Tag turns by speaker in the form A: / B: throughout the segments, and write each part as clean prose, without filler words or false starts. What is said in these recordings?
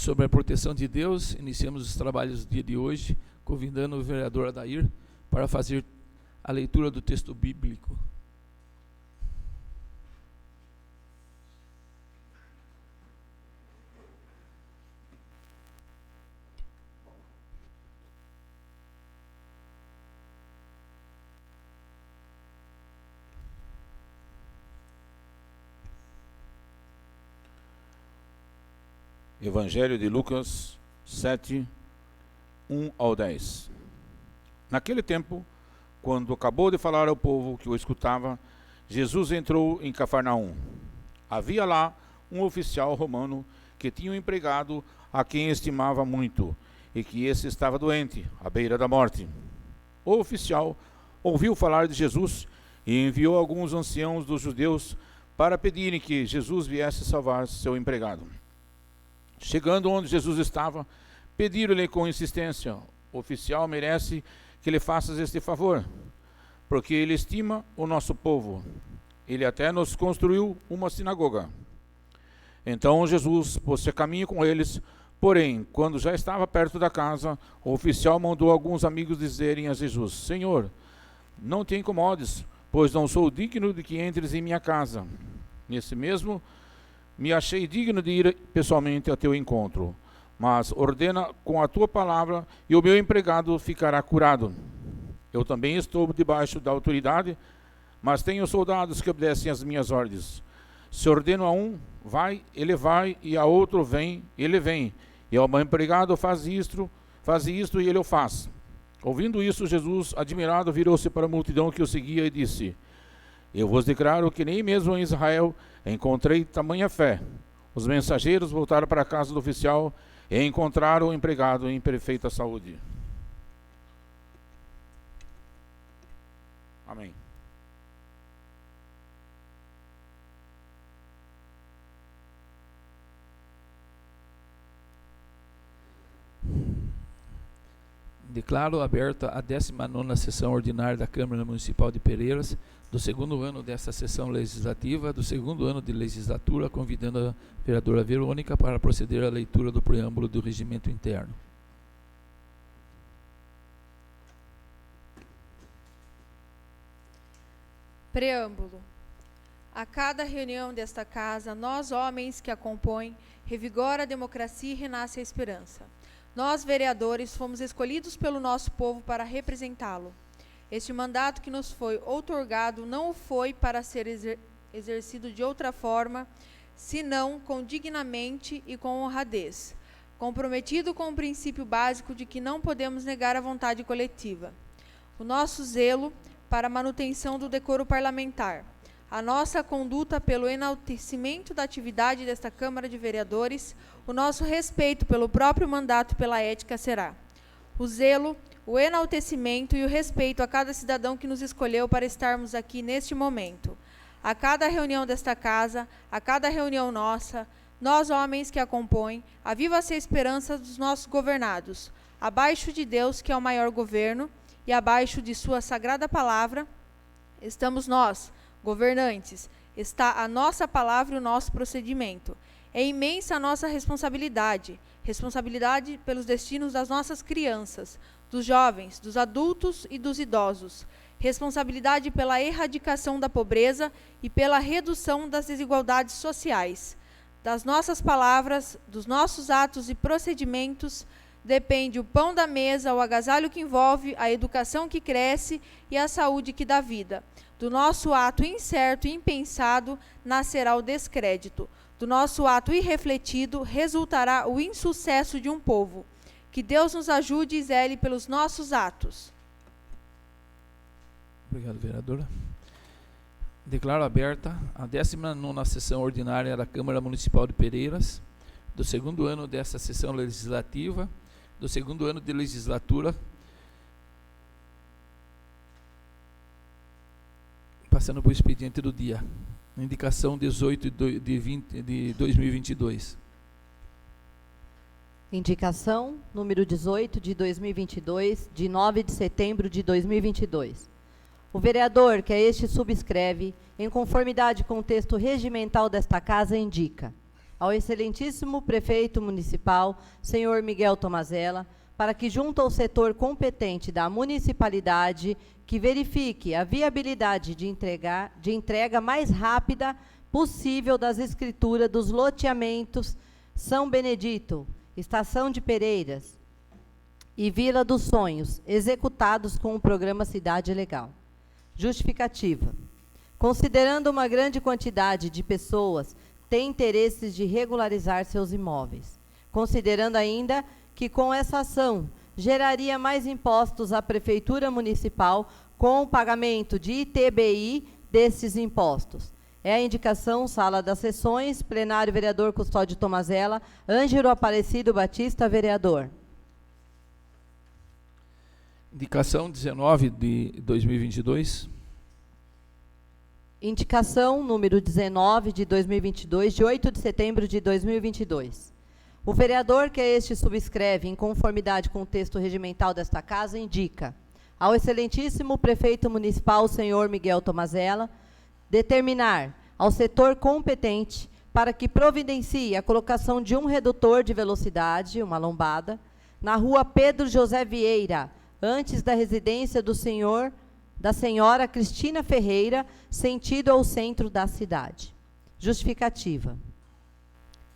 A: sobre a proteção de Deus, iniciamos os trabalhos do dia de hoje, convidando o vereador Adair para fazer a leitura do texto bíblico.
B: Evangelho de Lucas 7, 1 ao 10. Naquele tempo, quando acabou de falar ao povo que o escutava, Jesus entrou em Cafarnaum. Havia lá um oficial romano que tinha um empregado a quem estimava muito, e que esse estava doente, à beira da morte. O oficial ouviu falar de Jesus e enviou alguns anciãos dos judeus para pedirem que Jesus viesse salvar seu empregado. Chegando onde Jesus estava, pediram-lhe com insistência: o oficial merece que lhe faças este favor, porque ele estima o nosso povo. Ele até nos construiu uma sinagoga. Então Jesus pôs-se a caminho com eles, porém, quando já estava perto da casa, o oficial mandou alguns amigos dizerem a Jesus: Senhor, não te incomodes, pois não sou digno de que entres em minha casa. Nesse mesmo me achei digno de ir pessoalmente a teu encontro, mas ordena com a tua palavra e o meu empregado ficará curado. Eu também estou debaixo da autoridade, mas tenho soldados que obedecem às minhas ordens. Se ordeno a um, vai, e a outro, vem, ele vem. E ao meu empregado, faz isto e ele o faz. Ouvindo isso, Jesus, admirado, virou-se para a multidão que o seguia e disse: Eu vos declaro que nem mesmo em Israel encontrei tamanha fé. Os mensageiros voltaram para a casa do oficial e encontraram o empregado em perfeita saúde. Amém.
A: Declaro aberta a 19ª sessão ordinária da Câmara Municipal de Pereiras, do segundo ano desta sessão legislativa, do segundo ano de legislatura, convidando a vereadora Verônica para proceder à leitura do preâmbulo do regimento interno.
C: Preâmbulo. A cada reunião desta casa, nós, homens que a compõem, revigora a democracia e renasce a esperança. Nós, vereadores, fomos escolhidos pelo nosso povo para representá-lo. Este mandato que nos foi outorgado não foi para ser exercido de outra forma, senão com dignamente e com honradez, comprometido com o princípio básico de que não podemos negar a vontade coletiva. O nosso zelo para a manutenção do decoro parlamentar, a nossa conduta pelo enaltecimento da atividade desta Câmara de Vereadores, o nosso respeito pelo próprio mandato e pela ética será o zelo, o enaltecimento e o respeito a cada cidadão que nos escolheu para estarmos aqui neste momento. A cada reunião desta casa, a cada reunião nossa, nós, homens que a compõem, aviva-se a esperança dos nossos governados. Abaixo de Deus, que é o maior governo, e abaixo de sua sagrada palavra, estamos nós, governantes. Está a nossa palavra e o nosso procedimento. É imensa a nossa responsabilidade pelos destinos das nossas crianças, dos jovens, dos adultos e dos idosos. Responsabilidade pela erradicação da pobreza e pela redução das desigualdades sociais. Das nossas palavras, dos nossos atos e procedimentos, depende o pão da mesa, o agasalho que envolve, a educação que cresce e a saúde que dá vida. Do nosso ato incerto e impensado nascerá o descrédito. Do nosso ato irrefletido resultará o insucesso de um povo. Que Deus nos ajude e zele pelos nossos atos.
A: Obrigado, vereadora. Declaro aberta a 19ª sessão ordinária da Câmara Municipal de Pereiras, do segundo ano desta sessão legislativa, do segundo ano de legislatura, passando para o expediente do dia. Indicação 18 de 2022.
D: Indicação número 18 de 2022, de 9 de setembro de 2022. O vereador que a este subscreve, em conformidade com o texto regimental desta Casa, indica: ao excelentíssimo prefeito municipal, senhor Miguel Tomazella, para que, junto ao setor competente da municipalidade, que verifique a viabilidade de entrega mais rápida possível das escrituras dos loteamentos São Benedito, Estação de Pereiras e Vila dos Sonhos, executados com o programa Cidade Legal. Justificativa. Considerando uma grande quantidade de pessoas tem interesses de regularizar seus imóveis, considerando ainda que com essa ação geraria mais impostos à Prefeitura Municipal com o pagamento de ITBI desses impostos. É a indicação, sala das sessões, plenário, vereador Custódio Tomazella, Ângelo Aparecido Batista, vereador.
A: Indicação 19 de 2022.
D: Indicação número 19 de 2022, de 8 de setembro de 2022. O vereador que a este subscreve, em conformidade com o texto regimental desta Casa, indica ao excelentíssimo prefeito municipal, senhor Miguel Tomazella, determinar ao setor competente para que providencie a colocação de um redutor de velocidade, uma lombada, na rua Pedro José Vieira, antes da residência da senhora Cristina Ferreira, sentido ao centro da cidade. Justificativa.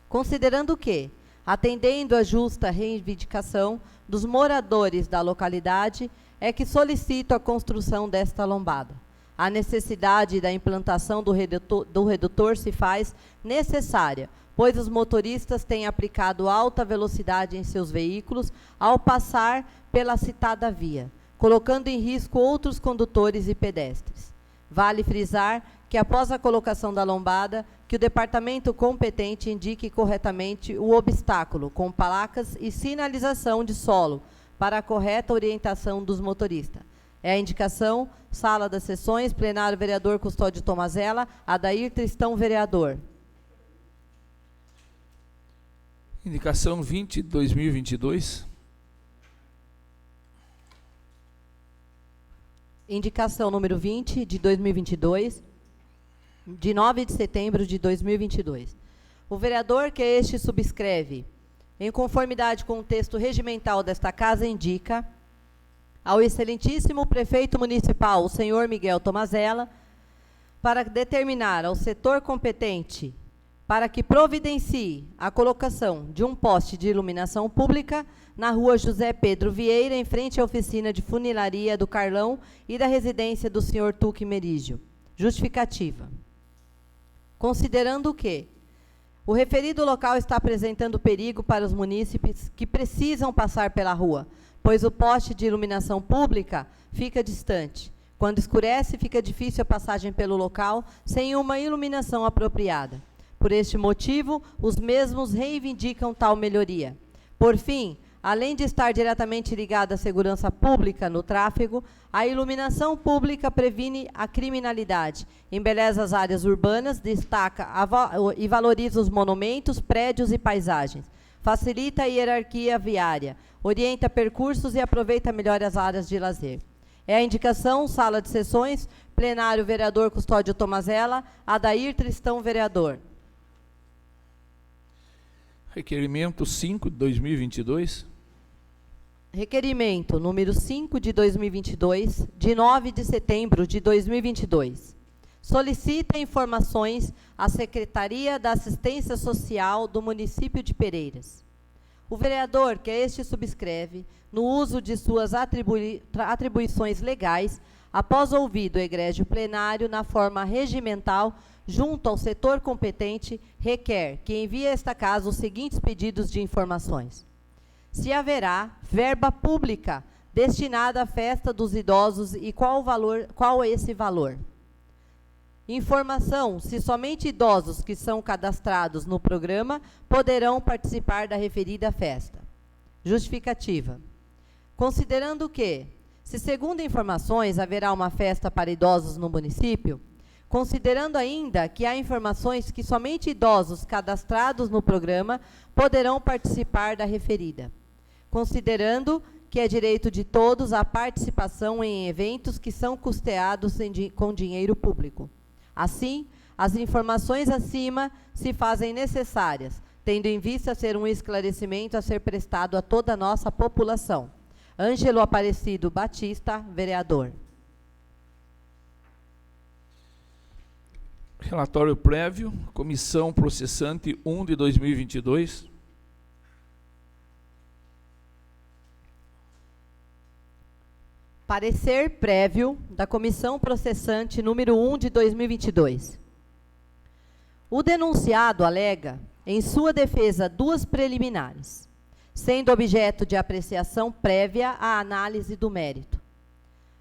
D: Considerando que, atendendo à justa reivindicação dos moradores da localidade, é que solicito a construção desta lombada. A necessidade da implantação do redutor se faz necessária, pois os motoristas têm aplicado alta velocidade em seus veículos ao passar pela citada via, colocando em risco outros condutores e pedestres. Vale frisar que, após a colocação da lombada, que o departamento competente indique corretamente o obstáculo, com placas e sinalização de solo, para a correta orientação dos motoristas. É a indicação, sala das sessões, plenário, vereador Custódio Tomazella, Adair Tristão, vereador.
A: Indicação 20 de 2022.
D: Indicação número 20 de 2022, de 9 de setembro de 2022. O vereador que este subscreve, em conformidade com o texto regimental desta Casa, indica ao excelentíssimo prefeito municipal, o senhor Miguel Tomazella, para determinar ao setor competente para que providencie a colocação de um poste de iluminação pública na rua José Pedro Vieira, em frente à oficina de funilaria do Carlão e da residência do senhor Tuque Merígio. Justificativa. Considerando que o referido local está apresentando perigo para os munícipes que precisam passar pela rua, pois o poste de iluminação pública fica distante. Quando escurece, fica difícil a passagem pelo local sem uma iluminação apropriada. Por este motivo, os mesmos reivindicam tal melhoria. Por fim, além de estar diretamente ligada à segurança pública no tráfego, a iluminação pública previne a criminalidade, embeleza as áreas urbanas, destaca e valoriza os monumentos, prédios e paisagens, facilita a hierarquia viária, orienta percursos e aproveita melhor as áreas de lazer. É a indicação, sala de sessões, plenário, vereador Custódio Tomazella, Adair Tristão, vereador.
A: Requerimento 5 de 2022.
D: Requerimento número 5 de 2022, de 9 de setembro de 2022. Solicita informações à Secretaria da Assistência Social do município de Pereiras. O vereador que a este subscreve, no uso de suas atribuições legais, após ouvido o egrégio plenário na forma regimental, junto ao setor competente, requer que envie a esta Casa os seguintes pedidos de informações. Se haverá verba pública destinada à festa dos idosos e qual é esse valor? Informação se somente idosos que são cadastrados no programa poderão participar da referida festa. Justificativa. Considerando que, se segundo informações haverá uma festa para idosos no município, considerando ainda que há informações que somente idosos cadastrados no programa poderão participar da referida, considerando que é direito de todos a participação em eventos que são custeados com dinheiro público. Assim, as informações acima se fazem necessárias, tendo em vista ser um esclarecimento a ser prestado a toda a nossa população. Ângelo Aparecido Batista, vereador.
A: Relatório prévio, Comissão Processante 1 de 2022.
D: Parecer prévio da Comissão Processante número 1 de 2022. O denunciado alega, em sua defesa, duas preliminares, sendo objeto de apreciação prévia à análise do mérito.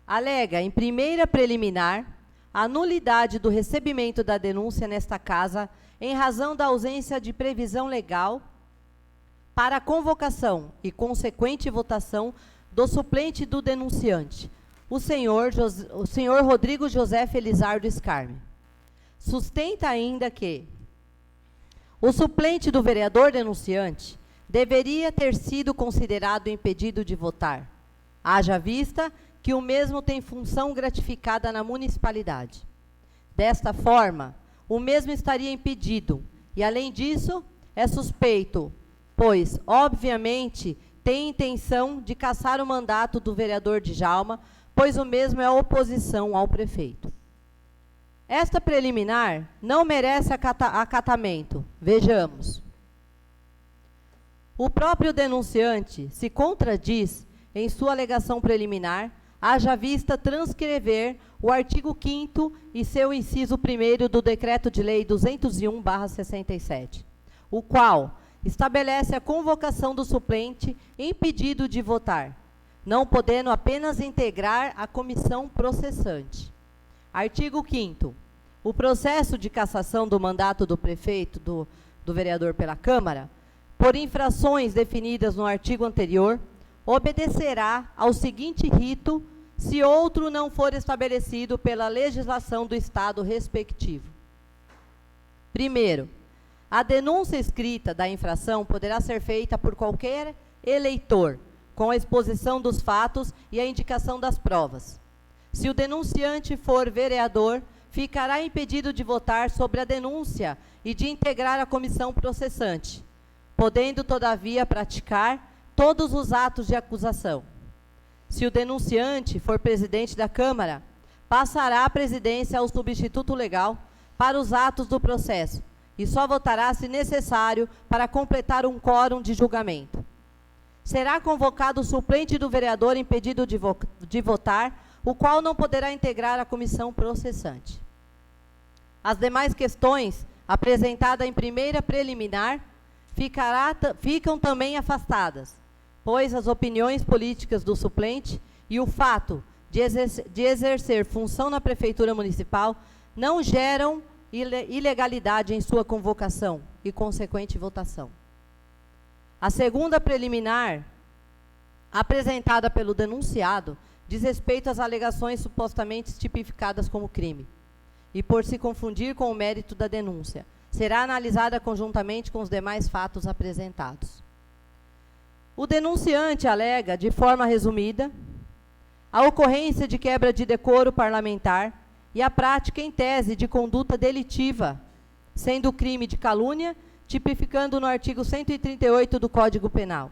D: Alega, em primeira preliminar, a nulidade do recebimento da denúncia nesta casa em razão da ausência de previsão legal para a convocação e consequente votação do suplente do denunciante, o senhor Rodrigo José Felizardo Scarme. Sustenta ainda que o suplente do vereador denunciante deveria ter sido considerado impedido de votar, haja vista que o mesmo tem função gratificada na municipalidade. Desta forma, o mesmo estaria impedido e, além disso, é suspeito, pois, obviamente, tem intenção de cassar o mandato do vereador Djalma, pois o mesmo é oposição ao prefeito. Esta preliminar não merece acatamento. Vejamos. O próprio denunciante se contradiz em sua alegação preliminar, haja vista transcrever o artigo 5º e seu inciso 1º do Decreto de Lei 201/67, o qual estabelece a convocação do suplente impedido de votar, não podendo apenas integrar a comissão processante. Artigo 5º. O processo de cassação do mandato do prefeito, do vereador pela Câmara, por infrações definidas no artigo anterior, obedecerá ao seguinte rito, se outro não for estabelecido pela legislação do Estado respectivo. Primeiro, a denúncia escrita da infração poderá ser feita por qualquer eleitor, com a exposição dos fatos e a indicação das provas. Se o denunciante for vereador, ficará impedido de votar sobre a denúncia e de integrar a comissão processante, podendo, todavia, praticar todos os atos de acusação. Se o denunciante for presidente da Câmara, passará a presidência ao substituto legal para os atos do processo e só votará se necessário para completar um quórum de julgamento. Será convocado o suplente do vereador impedido de votar, o qual não poderá integrar a comissão processante. As demais questões apresentadas em primeira preliminar ficam também afastadas, pois as opiniões políticas do suplente e o fato de exercer função na Prefeitura Municipal não geram ilegalidade em sua convocação e consequente votação. A segunda preliminar, apresentada pelo denunciado, diz respeito às alegações supostamente tipificadas como crime, e por se confundir com o mérito da denúncia, será analisada conjuntamente com os demais fatos apresentados. O denunciante alega, de forma resumida, a ocorrência de quebra de decoro parlamentar e a prática em tese de conduta delitiva, sendo o crime de calúnia, tipificando no artigo 138 do Código Penal.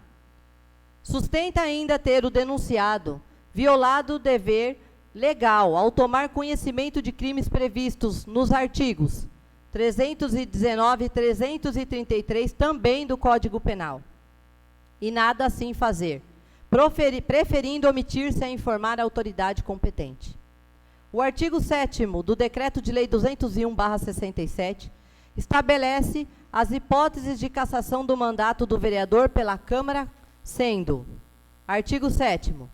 D: Sustenta ainda ter o denunciado violado o dever legal ao tomar conhecimento de crimes previstos nos artigos 319 e 333 também do Código Penal, e nada assim fazer, preferindo omitir-se a informar a autoridade competente. O artigo 7º do Decreto de Lei 201/67 estabelece as hipóteses de cassação do mandato do vereador pela Câmara, sendo, artigo 7º,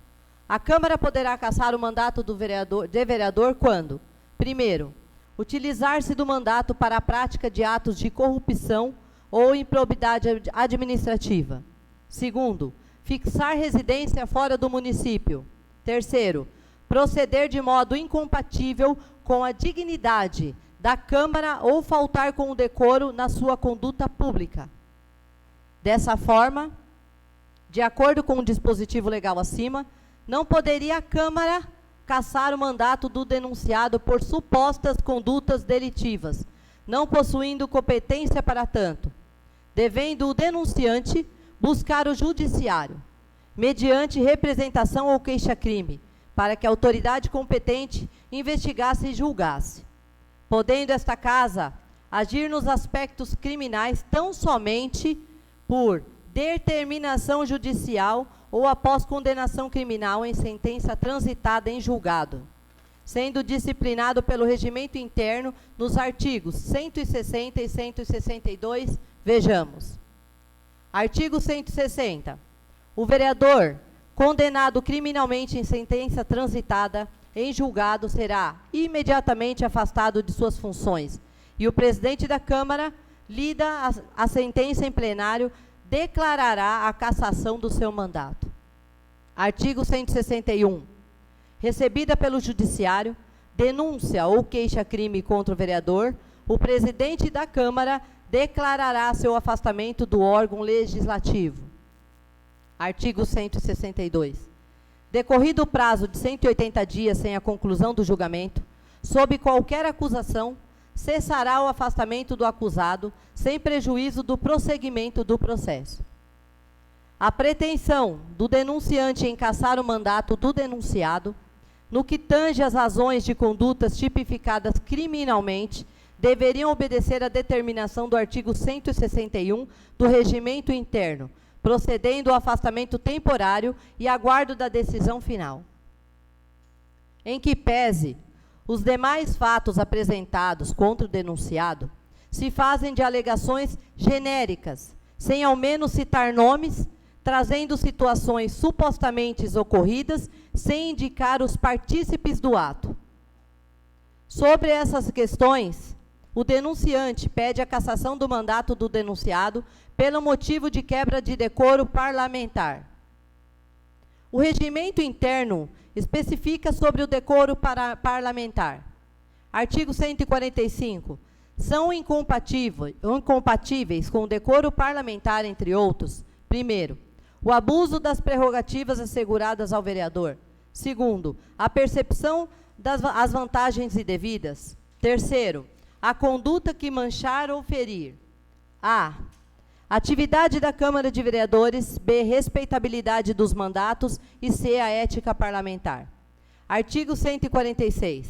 D: a Câmara poderá cassar o mandato do vereador quando, primeiro, utilizar-se do mandato para a prática de atos de corrupção ou improbidade administrativa. Segundo, fixar residência fora do município. Terceiro, proceder de modo incompatível com a dignidade da Câmara ou faltar com o decoro na sua conduta pública. Dessa forma, de acordo com o dispositivo legal acima, não poderia a Câmara cassar o mandato do denunciado por supostas condutas delitivas, não possuindo competência para tanto, devendo o denunciante buscar o judiciário, mediante representação ou queixa-crime, para que a autoridade competente investigasse e julgasse, podendo esta Casa agir nos aspectos criminais tão somente por determinação judicial ou após condenação criminal em sentença transitada em julgado, sendo disciplinado pelo regimento interno nos artigos 160 e 162, vejamos. Artigo 160. O vereador condenado criminalmente em sentença transitada em julgado será imediatamente afastado de suas funções e o presidente da Câmara, lida a sentença em plenário, declarará a cassação do seu mandato. Artigo 161. Recebida pelo judiciário, denúncia ou queixa-crime contra o vereador, o presidente da Câmara declarará seu afastamento do órgão legislativo. Artigo 162. Decorrido o prazo de 180 dias sem a conclusão do julgamento, sob qualquer acusação, cessará o afastamento do acusado, sem prejuízo do prosseguimento do processo. A pretensão do denunciante em cassar o mandato do denunciado, no que tange às razões de condutas tipificadas criminalmente, deveriam obedecer à determinação do artigo 161 do Regimento Interno, procedendo ao afastamento temporário e aguardo da decisão final. Em que pese os demais fatos apresentados contra o denunciado, se fazem de alegações genéricas, sem ao menos citar nomes, trazendo situações supostamente ocorridas, sem indicar os partícipes do ato. Sobre essas questões, o denunciante pede a cassação do mandato do denunciado pelo motivo de quebra de decoro parlamentar. O regimento interno especifica sobre o decoro parlamentar. Artigo 145. São incompatíveis com o decoro parlamentar, entre outros: primeiro, o abuso das prerrogativas asseguradas ao vereador; segundo, a percepção das vantagens indevidas; terceiro, a conduta que manchar ou ferir a atividade da Câmara de Vereadores, b, respeitabilidade dos mandatos e c, a ética parlamentar. Artigo 146.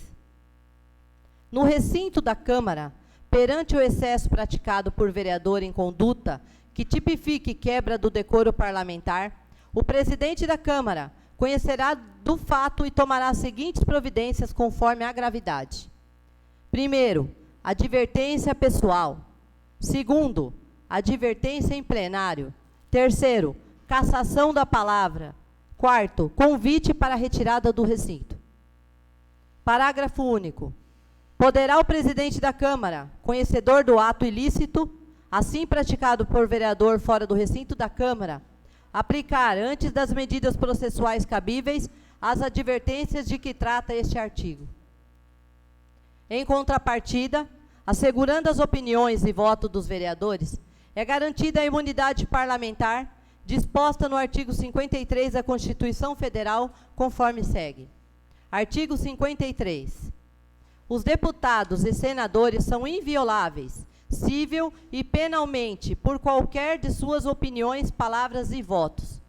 D: No recinto da Câmara, perante o excesso praticado por vereador em conduta que tipifique quebra do decoro parlamentar, o presidente da Câmara conhecerá do fato e tomará as seguintes providências conforme a gravidade. Primeiro, advertência pessoal. Segundo, advertência em plenário. Terceiro, cassação da palavra. Quarto, convite para retirada do recinto. Parágrafo único. Poderá o presidente da Câmara, conhecedor do ato ilícito, assim praticado por vereador fora do recinto da Câmara, aplicar, antes das medidas processuais cabíveis, as advertências de que trata este artigo. Em contrapartida, assegurando as opiniões e voto dos vereadores, é garantida a imunidade parlamentar, disposta no artigo 53 da Constituição Federal, conforme segue. Artigo 53. Os deputados e senadores são invioláveis, civil e penalmente, por qualquer de suas opiniões, palavras e votos.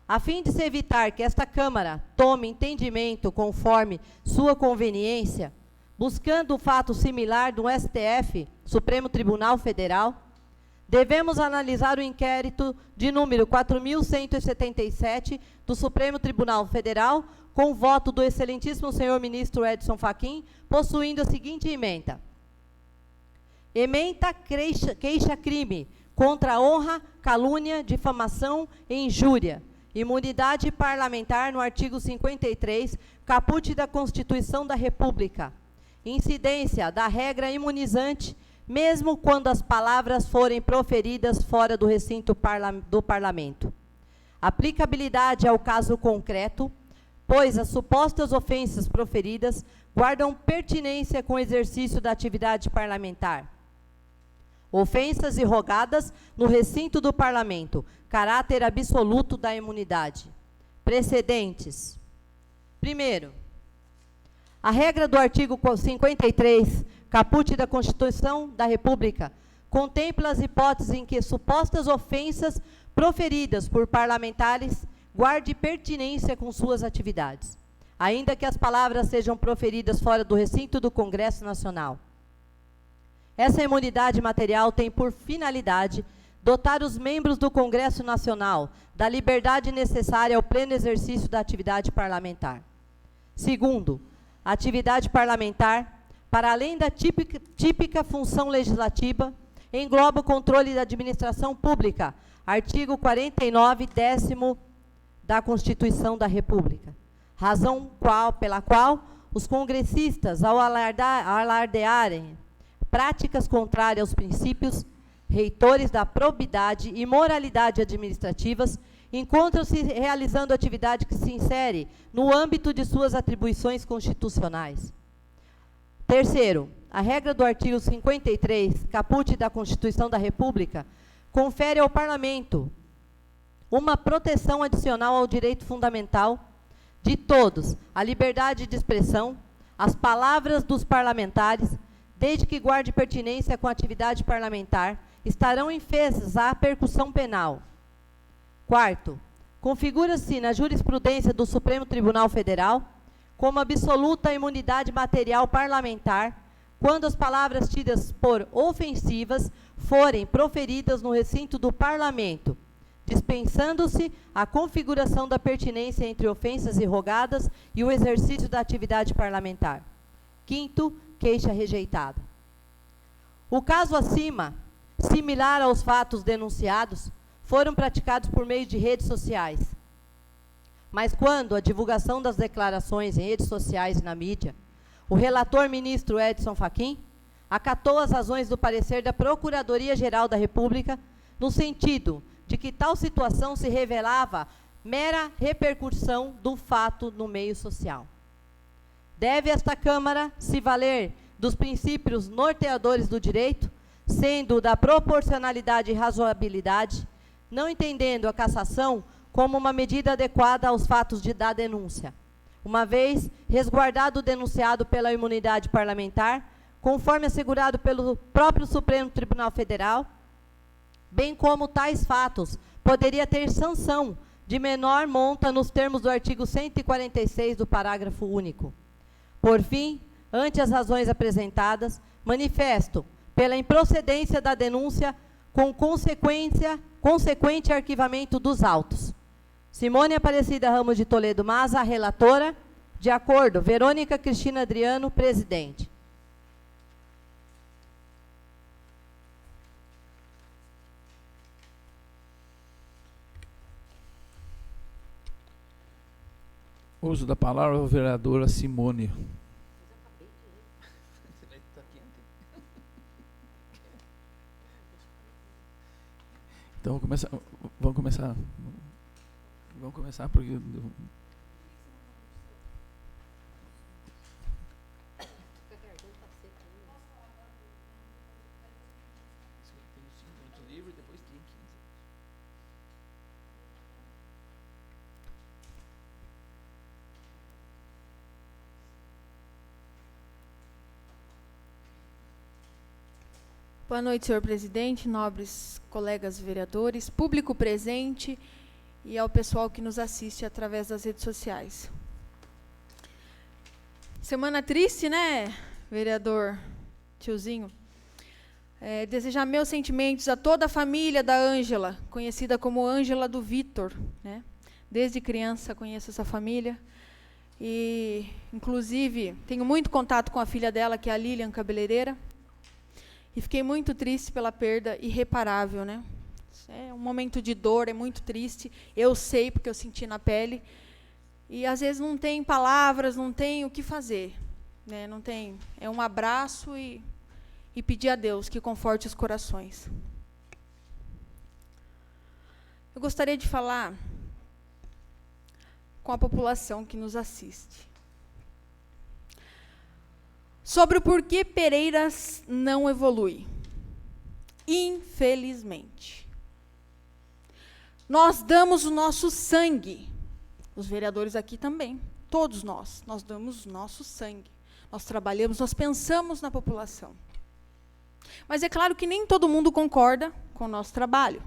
D: A fim de se evitar que esta Câmara tome entendimento conforme sua conveniência, buscando o fato similar do STF, Supremo Tribunal Federal, devemos analisar o inquérito de número 4.177 do Supremo Tribunal Federal, com voto do excelentíssimo senhor ministro Edson Fachin, possuindo a seguinte ementa. Ementa queixa-crime contra a honra, calúnia, difamação e injúria. Imunidade parlamentar no artigo 53, caput da Constituição da República. Incidência da regra imunizante, mesmo quando as palavras forem proferidas fora do recinto do parlamento. Aplicabilidade ao caso concreto, pois as supostas ofensas proferidas guardam pertinência com o exercício da atividade parlamentar. Ofensas irrogadas no recinto do parlamento, caráter absoluto da imunidade. Precedentes. Primeiro, a regra do artigo 53 caput da Constituição da República, contempla as hipóteses em que supostas ofensas proferidas por parlamentares guardem pertinência com suas atividades, ainda que as palavras sejam proferidas fora do recinto do Congresso Nacional. Essa imunidade material tem por finalidade dotar os membros do Congresso Nacional da liberdade necessária ao pleno exercício da atividade parlamentar. Segundo, a atividade parlamentar, para além da típica função legislativa, engloba o controle da administração pública, artigo 49, 10º da Constituição da República, razão pela qual os congressistas, ao alardearem práticas contrárias aos princípios reitores da probidade e moralidade administrativas, encontram-se realizando atividade que se insere no âmbito de suas atribuições constitucionais. Terceiro, a regra do artigo 53, caput da Constituição da República, confere ao Parlamento uma proteção adicional ao direito fundamental de todos, a liberdade de expressão, as palavras dos parlamentares, desde que guarde pertinência com a atividade parlamentar, estarão infesas à percussão penal. Quarto, configura-se na jurisprudência do Supremo Tribunal Federal como absoluta imunidade material parlamentar quando as palavras tidas por ofensivas forem proferidas no recinto do Parlamento, dispensando-se a configuração da pertinência entre ofensas irrogadas e o exercício da atividade parlamentar. Quinto, queixa rejeitada. O caso acima, similar aos fatos denunciados, foram praticados por meio de redes sociais. Mas quando a divulgação das declarações em redes sociais e na mídia, o relator ministro Edson Fachin acatou as razões do parecer da Procuradoria-Geral da República no sentido de que tal situação se revelava mera repercussão do fato no meio social. Deve esta Câmara se valer dos princípios norteadores do direito, sendo da proporcionalidade e razoabilidade, não entendendo a cassação como uma medida adequada aos fatos da denúncia, uma vez resguardado o denunciado pela imunidade parlamentar, conforme assegurado pelo próprio Supremo Tribunal Federal, bem como tais fatos poderia ter sanção de menor monta nos termos do artigo 146 do parágrafo único. Por fim, ante as razões apresentadas, manifesto pela improcedência da denúncia com consequente arquivamento dos autos. Simone Aparecida Ramos de Toledo Maza, relatora. De acordo, Verônica Cristina Adriano, presidente.
A: Uso da palavra a vereadora Simone. Então vamos começar porque
C: Boa noite, senhor presidente, nobres colegas vereadores, público presente e ao pessoal que nos assiste através das redes sociais. Semana triste, né, vereador tiozinho? Desejar meus sentimentos a toda a família da Ângela, conhecida como Ângela do Vitor, né? Desde criança conheço essa família e, inclusive, tenho muito contato com a filha dela, que é a Lilian, cabeleireira. E fiquei muito triste pela perda irreparável, né? É um momento de dor, é muito triste. Eu sei, porque eu senti na pele. E, às vezes, não tem palavras, não tem o que fazer, né? Não tem. É um abraço e pedir a Deus que conforte os corações. Eu gostaria de falar com a população que nos assiste sobre o porquê Pereiras não evolui. Infelizmente. Nós damos o nosso sangue. Os vereadores aqui também. Todos nós damos o nosso sangue. nós trabalhamos, nós pensamos na população. Mas é claro que nem todo mundo concorda com o nosso trabalho.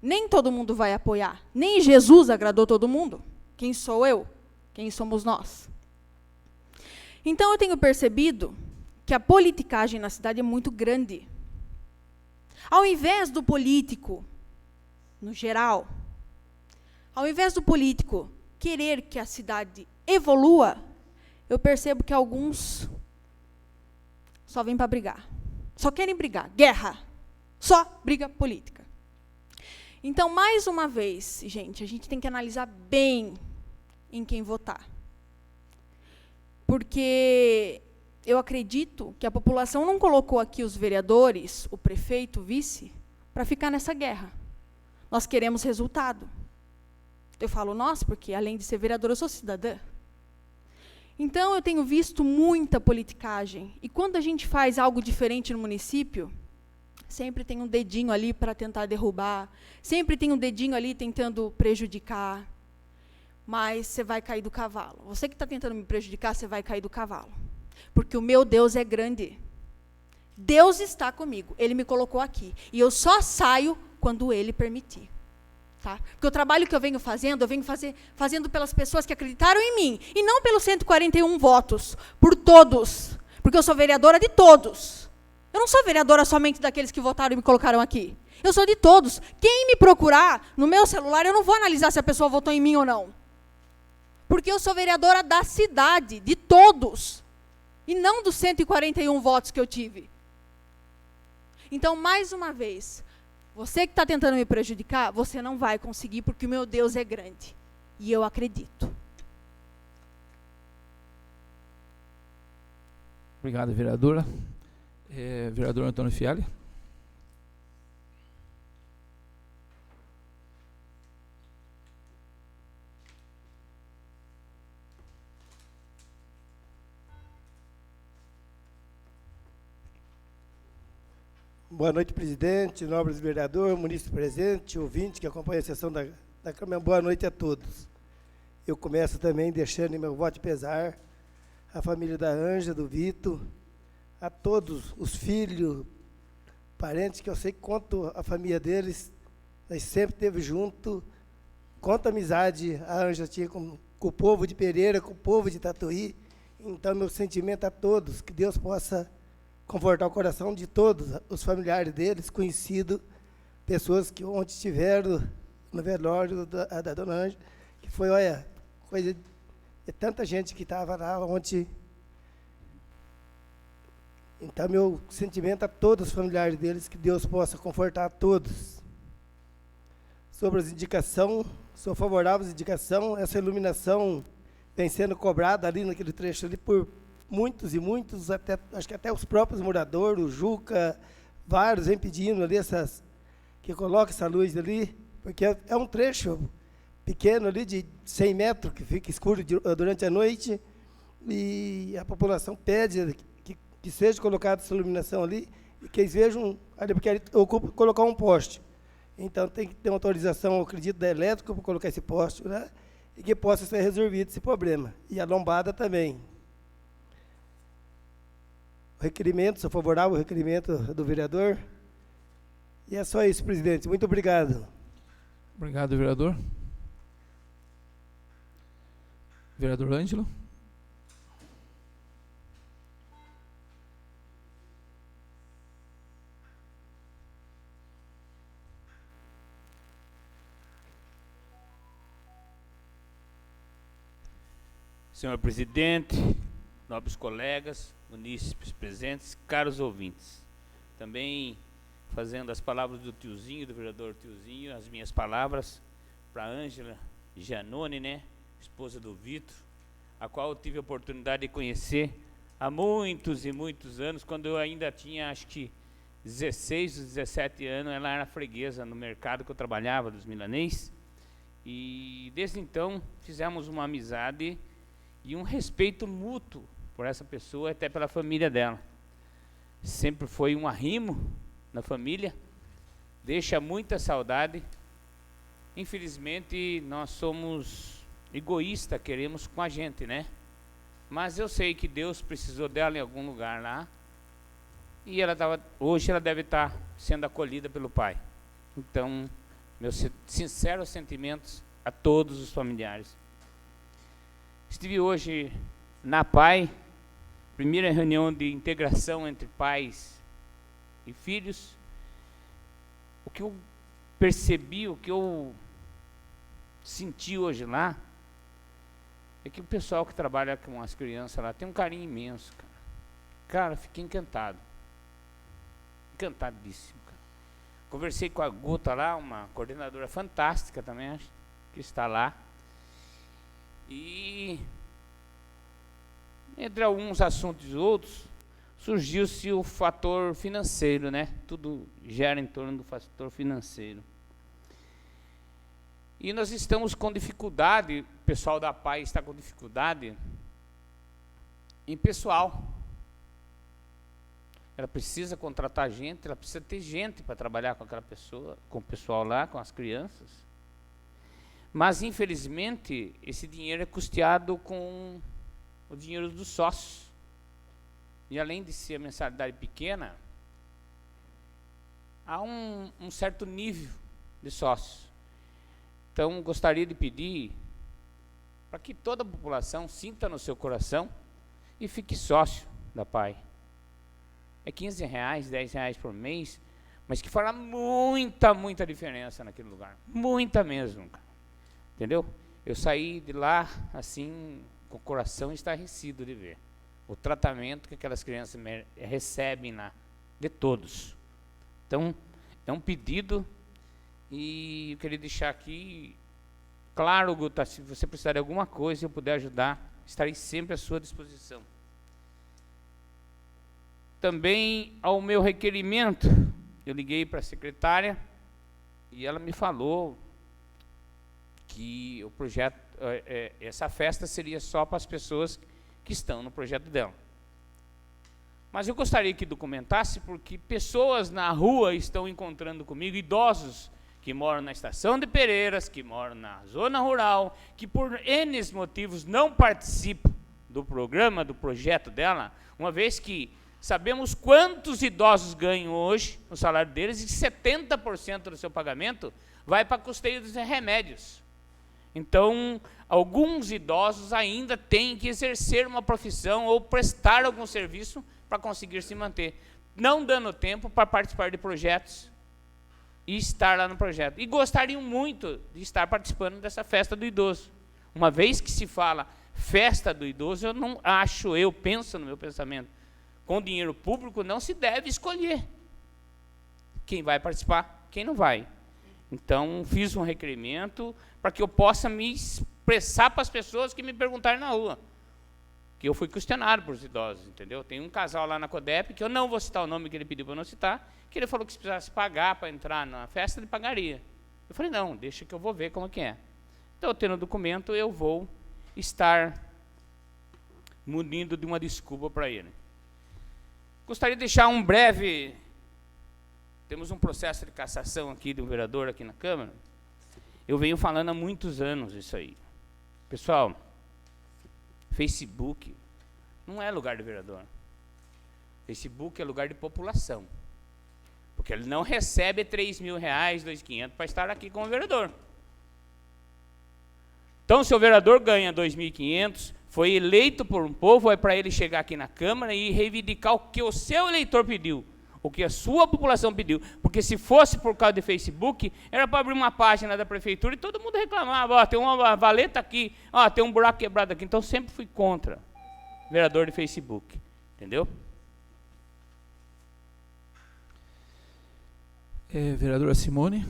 C: Nem todo mundo vai apoiar. Nem Jesus agradou todo mundo. Quem sou eu? Quem somos nós? Então eu tenho percebido que a politicagem na cidade é muito grande. Ao invés do político, no geral, ao invés do político querer que a cidade evolua, eu percebo que alguns só vêm para brigar. Só querem brigar. Guerra. Só briga política. Então, mais uma vez, gente, a gente tem que analisar bem em quem votar. Porque eu acredito que a população não colocou aqui os vereadores, o prefeito, o vice, para ficar nessa guerra. Nós queremos resultado. Eu falo nós, porque além de ser vereadora, eu sou cidadã. Então, eu tenho visto muita politicagem. E quando a gente faz algo diferente no município, sempre tem um dedinho ali para tentar derrubar, sempre tem um dedinho ali tentando prejudicar, mas você vai cair do cavalo. Você que está tentando me prejudicar, você vai cair do cavalo. Porque o meu Deus é grande. Deus está comigo, Ele me colocou aqui. E eu só saio quando Ele permitir. Tá? Porque o trabalho que eu venho fazendo pelas pessoas que acreditaram em mim, e não pelos 141 votos, por todos. Porque eu sou vereadora de todos. Eu não sou vereadora somente daqueles que votaram e me colocaram aqui. Eu sou de todos. Quem me procurar no meu celular, eu não vou analisar se a pessoa votou em mim ou não. Porque eu sou vereadora da cidade, de todos. E não dos 141 votos que eu tive. Então, mais uma vez, você que está tentando me prejudicar, você não vai conseguir, porque o meu Deus é grande. E eu acredito.
A: Obrigado, vereadora. Vereador Antônio Fialli.
E: Boa noite, presidente, nobres vereador, munícipe presente, ouvinte que acompanha a sessão da Câmara. Boa noite a todos. Eu começo também deixando meu voto de pesar à família da Ângela, do Vitor, a todos os filhos, parentes, que eu sei quanto a família deles, nós sempre esteve junto, quanta amizade a Ângela tinha com o povo de Pereira, com o povo de Tatuí. Então, meu sentimento a todos, que Deus possa confortar o coração de todos os familiares deles, conhecidos, pessoas que ontem estiveram no velório da dona Ângela, que foi, olha, coisa de tanta gente que estava lá ontem. Então, meu sentimento a todos os familiares deles, que Deus possa confortar a todos. Sobre as indicações, sou favorável às indicações, essa iluminação vem sendo cobrada ali naquele trecho ali por muitos e muitos, até, acho que até os próprios moradores, o Juca, vários vêm pedindo ali que coloque essa luz ali, porque é um trecho pequeno ali de 100 metros, que fica escuro durante a noite, e a população pede que seja colocada essa iluminação ali, e que eles vejam, ali, porque ali ocupa colocar um poste. Então tem que ter uma autorização, eu acredito, da elétrica para colocar esse poste, né? E que possa ser resolvido esse problema. E a lombada também. O requerimento, sou favorável ao requerimento do vereador. E é só isso, presidente. Muito obrigado.
A: Obrigado, vereador. Vereador Ângelo.
F: Senhor presidente, nobres colegas, munícipes presentes, caros ouvintes. Também fazendo as palavras do tiozinho, do vereador tiozinho, as minhas palavras para a Ângela Giannone, né, esposa do Vitor, a qual eu tive a oportunidade de conhecer há muitos e muitos anos, quando eu ainda tinha, acho que 16 ou 17 anos, ela era freguesa no mercado que eu trabalhava, dos milanês, e desde então fizemos uma amizade e um respeito mútuo por essa pessoa, até pela família dela. Sempre foi um arrimo na família, deixa muita saudade. Infelizmente, nós somos egoístas, queremos com a gente, né? Mas eu sei que Deus precisou dela em algum lugar lá. E hoje ela deve estar sendo acolhida pelo Pai. Então, meus sinceros sentimentos a todos os familiares. Estive hoje na PAI, primeira reunião de integração entre pais e filhos. O que eu percebi, o que eu senti hoje lá, é que o pessoal que trabalha com as crianças lá tem um carinho imenso, cara. Cara, fiquei encantado. Encantadíssimo, cara. Conversei com a Guta lá, uma coordenadora fantástica também, acho, que está lá. E entre alguns assuntos e outros, surgiu-se o fator financeiro, né? Tudo gira em torno do fator financeiro. E nós estamos com dificuldade, o pessoal da PAI está com dificuldade em pessoal. Ela precisa contratar gente, ela precisa ter gente para trabalhar com aquela pessoa, com o pessoal lá, com as crianças. Mas, infelizmente, esse dinheiro é custeado com o dinheiro dos sócios. E além de ser a mensalidade pequena, há um certo nível de sócios. Então, gostaria de pedir para que toda a população sinta no seu coração e fique sócio da PAI. É R$15, R$10 por mês, mas que fará muita diferença naquele lugar. Muita mesmo, cara. Entendeu? Eu saí de lá, assim, com o coração estarrecido de ver o tratamento que aquelas crianças recebem lá, de todos. Então, é um pedido, e eu queria deixar aqui, claro, Guta, se você precisar de alguma coisa e eu puder ajudar, estarei sempre à sua disposição. Também, ao meu requerimento, eu liguei para a secretária, e ela me falou que o projeto, essa festa seria só para as pessoas que estão no projeto dela. Mas eu gostaria que documentasse, porque pessoas na rua estão encontrando comigo, idosos que moram na estação de Pereiras, que moram na zona rural, que por N motivos não participam do programa, do projeto dela, uma vez que sabemos quantos idosos ganham hoje, o salário deles, e 70% do seu pagamento vai para custeio dos remédios. Então, alguns idosos ainda têm que exercer uma profissão ou prestar algum serviço para conseguir se manter, não dando tempo para participar de projetos e estar lá no projeto. E gostariam muito de estar participando dessa festa do idoso. Uma vez que se fala festa do idoso, eu não acho, eu penso no meu pensamento, com dinheiro público não se deve escolher quem vai participar, quem não vai. Então, fiz um requerimento para que eu possa me expressar para as pessoas que me perguntarem na rua. Que eu fui questionado por os idosos, entendeu? Tem um casal lá na CODEP, que eu não vou citar o nome que ele pediu para eu não citar, que ele falou que se precisasse pagar para entrar na festa, ele pagaria. Eu falei, não, deixa que eu vou ver como que é. Então, tendo o documento, eu vou estar munindo de uma desculpa para ele. Gostaria de deixar um breve... Temos um processo de cassação aqui do vereador aqui na Câmara. Eu venho falando há muitos anos isso aí. Pessoal, Facebook não é lugar de vereador. Facebook é lugar de população. Porque ele não recebe R$3.000, R$2.500 para estar aqui como vereador. Então, se o vereador ganha R$2.500, foi eleito por um povo, é para ele chegar aqui na Câmara e reivindicar o que o seu eleitor pediu. O que a sua população pediu. Porque se fosse por causa de Facebook, era para abrir uma página da prefeitura e todo mundo reclamava, ó, tem uma valeta aqui, ó, tem um buraco quebrado aqui. Então, sempre fui contra vereador de Facebook. Entendeu?
A: Vereadora Simone.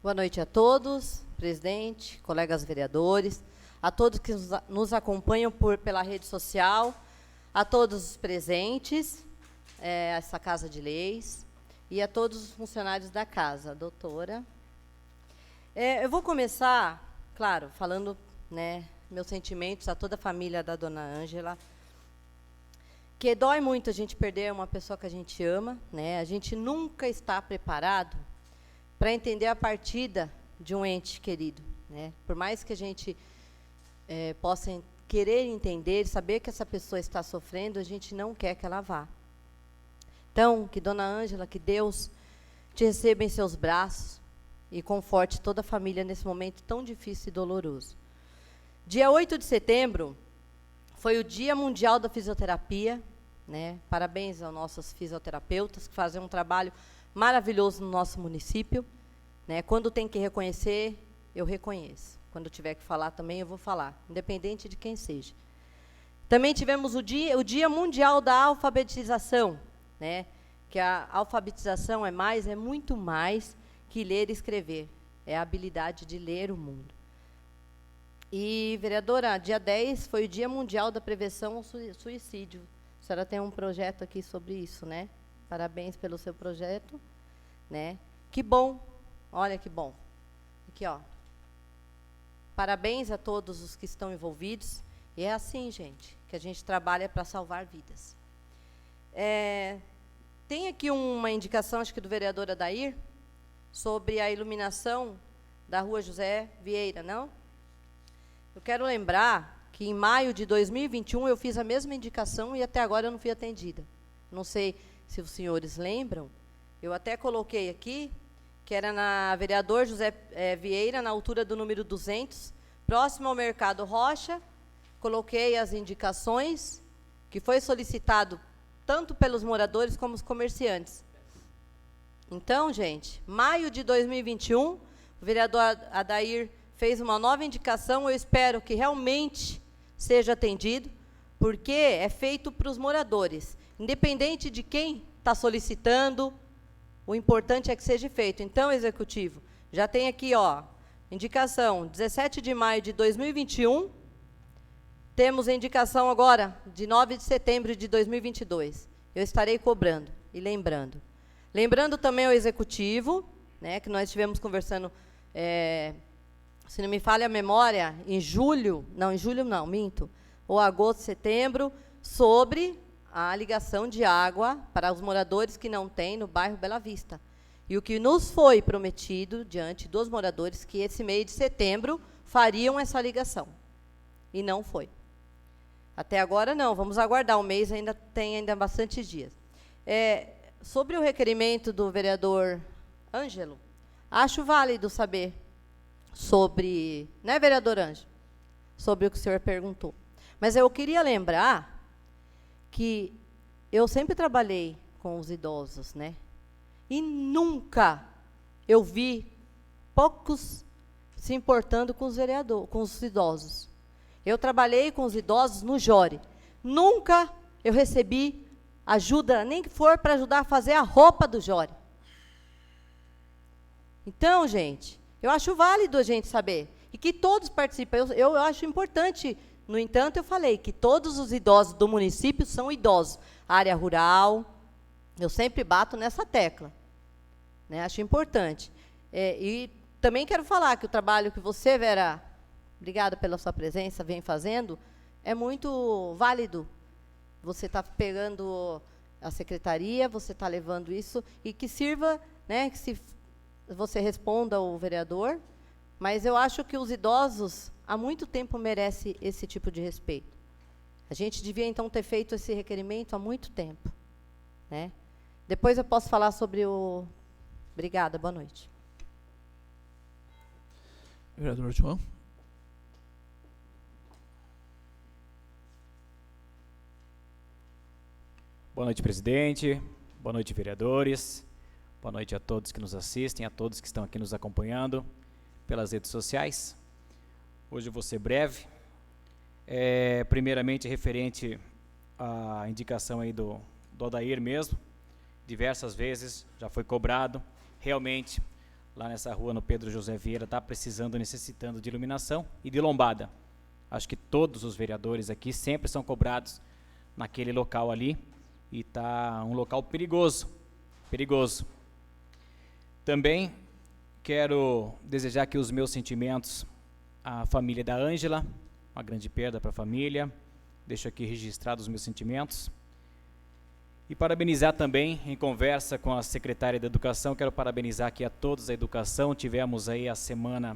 D: Boa noite a todos, presidente, colegas vereadores, a todos que nos acompanham pela rede social, a todos os presentes, essa Casa de Leis, e a todos os funcionários da casa, doutora. Eu vou começar, claro, falando, né, meus sentimentos a toda a família da dona Ângela, que dói muito a gente perder uma pessoa que a gente ama, né? A gente nunca está preparado para entender a partida de um ente querido, né? Por mais que a gente possa querer entender, saber que essa pessoa está sofrendo, a gente não quer que ela vá. Então, que Dona Ângela, que Deus te receba em seus braços e conforte toda a família nesse momento tão difícil e doloroso. Dia 8 de setembro foi o Dia Mundial da Fisioterapia, né? Parabéns aos nossos fisioterapeutas que fazem um trabalho maravilhoso no nosso município, né? Quando tem que reconhecer, eu reconheço. Quando tiver que falar também, eu vou falar, independente de quem seja. Também tivemos o Dia Mundial da Alfabetização, né? Que a alfabetização é muito mais que ler e escrever. É a habilidade de ler o mundo. E, vereadora, dia 10 foi o Dia Mundial da Prevenção ao Suicídio. A senhora tem um projeto aqui sobre isso, né? Parabéns pelo seu projeto, né? Que bom, olha que bom. Aqui, ó. Parabéns a todos os que estão envolvidos. E é assim, gente, que a gente trabalha para salvar vidas. Tem aqui uma indicação, acho que do vereador Adair, sobre a iluminação da Rua José Vieira, não? Eu quero lembrar que em maio de 2021 eu fiz a mesma indicação e até agora eu não fui atendida. Não sei se os senhores lembram, eu até coloquei aqui, que era na vereador José Vieira, na altura do número 200, próximo ao Mercado Rocha, coloquei as indicações, que foi solicitado tanto pelos moradores como os comerciantes. Então, gente, maio de 2021, o vereador Adair fez uma nova indicação, eu espero que realmente seja atendido, porque é feito para os moradores. Independente de quem está solicitando, o importante é que seja feito. Então, executivo, já tem aqui, ó, indicação, 17 de maio de 2021, temos a indicação agora, de 9 de setembro de 2022. Eu estarei cobrando e lembrando. Lembrando também ao executivo, né, que nós estivemos conversando, se não me falha a memória, em julho não, minto, ou agosto, setembro, sobre a ligação de água para os moradores que não têm no bairro Bela Vista. E o que nos foi prometido, diante dos moradores, que esse mês de setembro fariam essa ligação. E não foi. Até agora não, vamos aguardar, o mês tem bastante dias. Sobre o requerimento do vereador Ângelo, acho válido saber sobre, né, vereador Ângelo? Sobre o que o senhor perguntou. Mas eu queria lembrar que eu sempre trabalhei com os idosos, né? E nunca eu vi poucos se importando com os vereadores, com os idosos. Eu trabalhei com os idosos no Jore. Nunca eu recebi ajuda, nem que for para ajudar a fazer a roupa do Jore. Então, gente, eu acho válido a gente saber. E que todos participem. Eu acho importante, no entanto, eu falei que todos os idosos do município são idosos. Área rural, eu sempre bato nessa tecla. Né? Acho importante. E também quero falar que o trabalho que você, Vera, obrigada pela sua presença, vem fazendo, é muito válido. Você está pegando a secretaria, você está levando isso, e que sirva, né, que se você responda ao vereador, mas eu acho que os idosos, há muito tempo, merecem esse tipo de respeito. A gente devia, então, ter feito esse requerimento há muito tempo. Né? Depois eu posso falar sobre o... Obrigada, boa noite.
A: Vereador João.
G: Boa noite, presidente. Boa noite, vereadores. Boa noite a todos que nos assistem, a todos que estão aqui nos acompanhando pelas redes sociais. Hoje eu vou ser breve. Primeiramente, referente à indicação aí do Adair mesmo. Diversas vezes já foi cobrado. Realmente, lá nessa rua, no Pedro José Vieira, está precisando, necessitando de iluminação e de lombada. Acho que todos os vereadores aqui sempre são cobrados naquele local ali. E está um local perigoso, perigoso. Também quero desejar aqui os meus sentimentos à família da Ângela, uma grande perda para a família. Deixo aqui registrados os meus sentimentos. E parabenizar também, em conversa com a secretária da Educação, quero parabenizar aqui a todos da Educação. Tivemos aí a Semana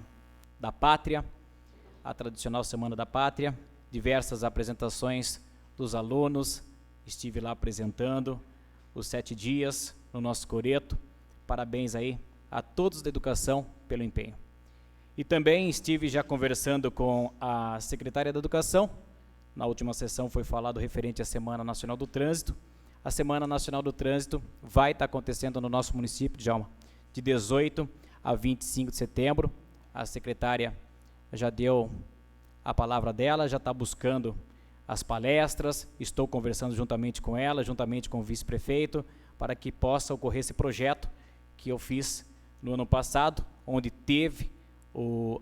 G: da Pátria, a tradicional Semana da Pátria, diversas apresentações dos alunos, estive lá apresentando os 7 dias no nosso coreto. Parabéns aí a todos da Educação pelo empenho. E também estive já conversando com a secretária da Educação. Na última sessão foi falado referente à Semana Nacional do Trânsito. A Semana Nacional do Trânsito vai estar acontecendo no nosso município, Djalma, de 18 a 25 de setembro. A secretária já deu a palavra dela, já está buscando as palestras, estou conversando juntamente com ela, juntamente com o vice-prefeito, para que possa ocorrer esse projeto que eu fiz no ano passado, onde teve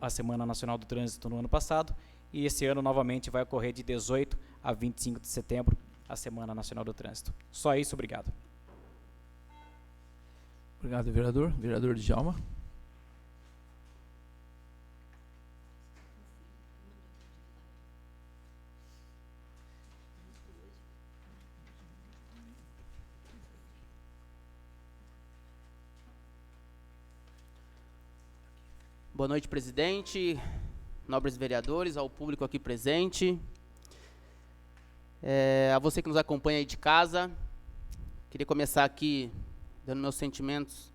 G: a Semana Nacional do Trânsito no ano passado, e esse ano novamente vai ocorrer de 18 a 25 de setembro, a Semana Nacional do Trânsito. Só isso, obrigado.
A: Obrigado, vereador. Vereador Djalma.
H: Boa noite, presidente, nobres vereadores, ao público aqui presente, a você que nos acompanha aí de casa. Queria começar aqui dando meus sentimentos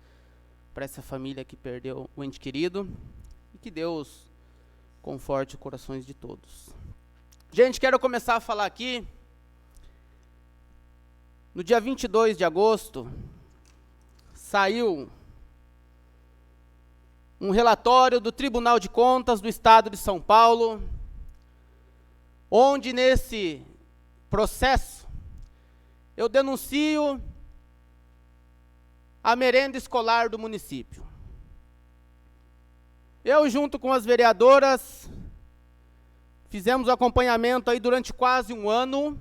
H: para essa família que perdeu o ente querido e que Deus conforte os corações de todos. Gente, quero começar a falar aqui. No dia 22 de agosto, saiu um relatório do Tribunal de Contas do Estado de São Paulo, onde nesse processo eu denuncio a merenda escolar do município. Eu, junto com as vereadoras, fizemos acompanhamento aí durante quase um ano,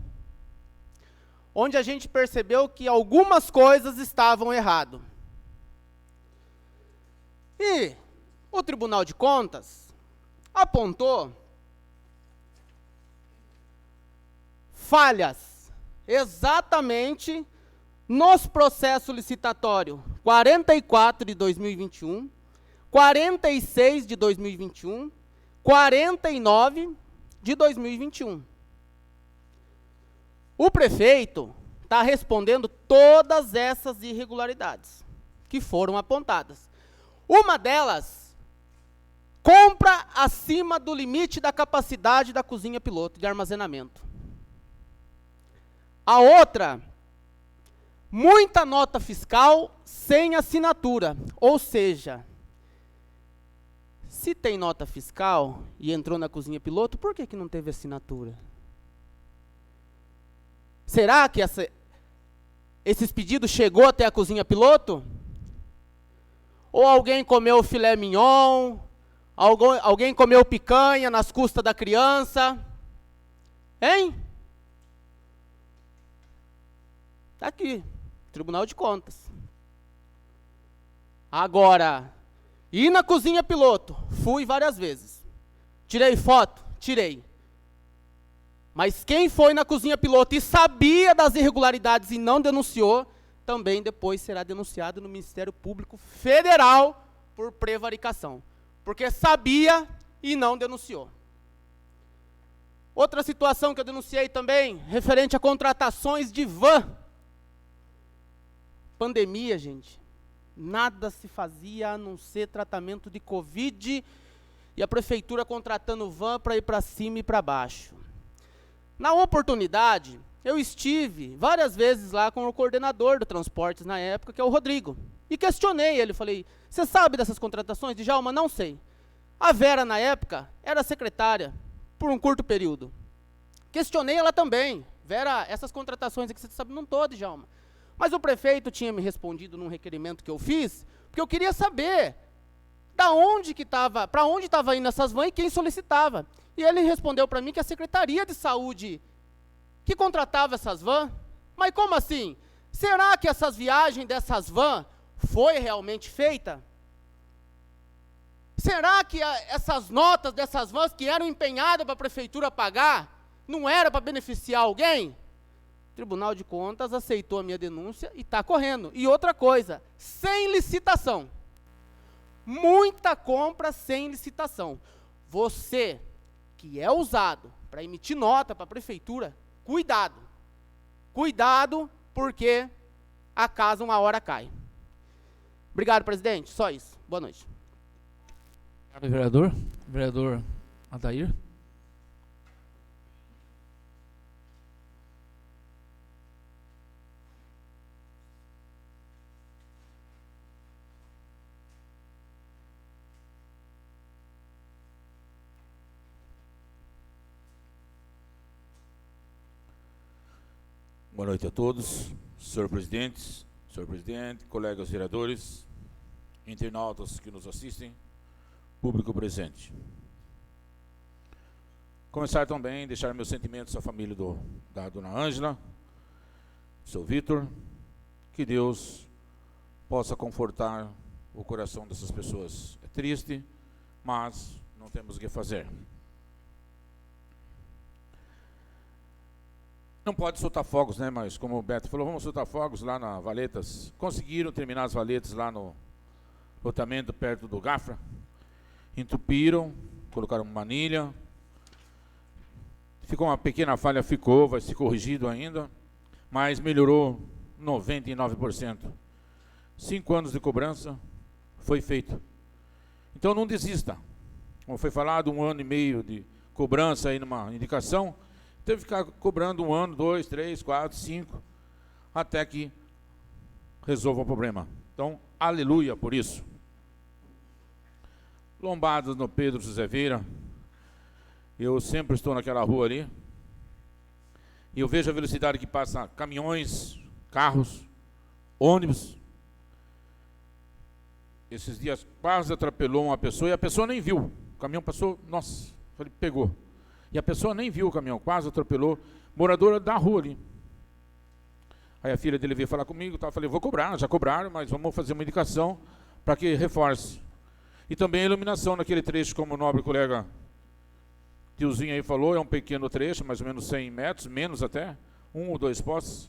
H: onde a gente percebeu que algumas coisas estavam erradas. E o Tribunal de Contas apontou falhas exatamente nos processos licitatórios 44 de 2021, 46 de 2021, 49 de 2021. O prefeito está respondendo todas essas irregularidades que foram apontadas. Uma delas, compra acima do limite da capacidade da cozinha piloto de armazenamento. A outra, muita nota fiscal sem assinatura. Ou seja, se tem nota fiscal e entrou na cozinha piloto, por que não teve assinatura? Será que esses pedidos chegou até a cozinha piloto? Ou alguém comeu filé mignon, alguém comeu picanha nas custas da criança? Hein? Está aqui, Tribunal de Contas. Agora, ir na cozinha piloto, fui várias vezes. Tirei foto? Tirei. Mas quem foi na cozinha piloto e sabia das irregularidades e não denunciou, também depois será denunciado no Ministério Público Federal por prevaricação. Porque sabia e não denunciou. Outra situação que eu denunciei também, referente a contratações de van. Pandemia, gente. Nada se fazia a não ser tratamento de Covid e a prefeitura contratando van para ir para cima e para baixo. Na oportunidade, eu estive várias vezes lá com o coordenador do transportes na época, que é o Rodrigo. E questionei ele, falei, você sabe dessas contratações? Djalma, não sei. A Vera, na época, era secretária, por um curto período. Questionei ela também. Vera, essas contratações aqui, você sabe, não estou, Djalma. Mas o prefeito tinha me respondido num requerimento que eu fiz, porque eu queria saber para onde estava indo essas vans e quem solicitava. E ele respondeu para mim que a Secretaria de Saúde que contratava essas vans. Mas como assim? Será que essas viagens dessas vans foi realmente feita? Será que essas notas dessas vans que eram empenhadas para a prefeitura pagar, não era para beneficiar alguém? Tribunal de Contas aceitou a minha denúncia e está correndo. E outra coisa, sem licitação. Muita compra sem licitação. Você que é usado para emitir nota para a prefeitura, cuidado. Cuidado, porque a casa uma hora cai. Obrigado, presidente. Só isso. Boa noite.
A: Obrigado, vereador. Vereador Adair.
B: Boa noite a todos, senhor presidente, colegas vereadores, internautas que nos assistem, público presente. Começar também, deixar meus sentimentos à família da dona Ângela, seu Vitor, que Deus possa confortar o coração dessas pessoas. É triste, mas não temos o que fazer. Não pode soltar fogos, né? Mas como o Beto falou, vamos soltar fogos lá na Valetas. Conseguiram terminar as valetas lá no lotamento perto do Gafra. Entupiram, colocaram manilha. Ficou uma pequena falha, vai ser corrigido ainda, mas melhorou 99%. 5 anos de cobrança foi feito. Então não desista. Como foi falado, 1 ano e meio de cobrança aí numa indicação. Teve que ficar cobrando 1 ano, 2, 3, 4, 5, até que resolva o problema. Então, aleluia por isso. Lombadas no Pedro José Vieira. Eu sempre estou naquela rua ali. E eu vejo a velocidade que passa caminhões, carros, ônibus. Esses dias quase atropelou uma pessoa e a pessoa nem viu. O caminhão passou, nossa, falei, pegou. E a pessoa nem viu o caminhão, quase atropelou, moradora da rua ali. Aí a filha dele veio falar comigo, tá? Falei, vou cobrar, já cobraram, mas vamos fazer uma indicação para que reforce. E também a iluminação naquele trecho, como o nobre colega tiozinho aí falou, é um pequeno trecho, mais ou menos 100 metros, menos até, 1 ou 2 postes,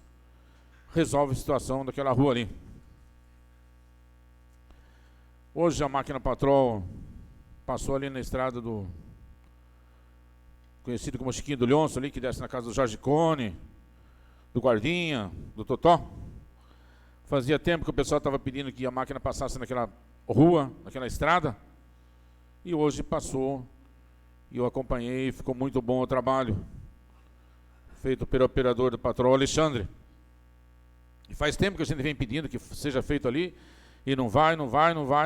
B: resolve a situação daquela rua ali. Hoje a máquina patrol passou ali na estrada do conhecido como Chiquinho do Leonço ali, que desce na casa do Jorge Cone, do Guardinha, do Totó. Fazia tempo que o pessoal estava pedindo que a máquina passasse naquela rua, naquela estrada, e hoje passou, e eu acompanhei, ficou muito bom o trabalho, feito pelo operador do patrão Alexandre. E faz tempo que a gente vem pedindo que seja feito ali, e não vai,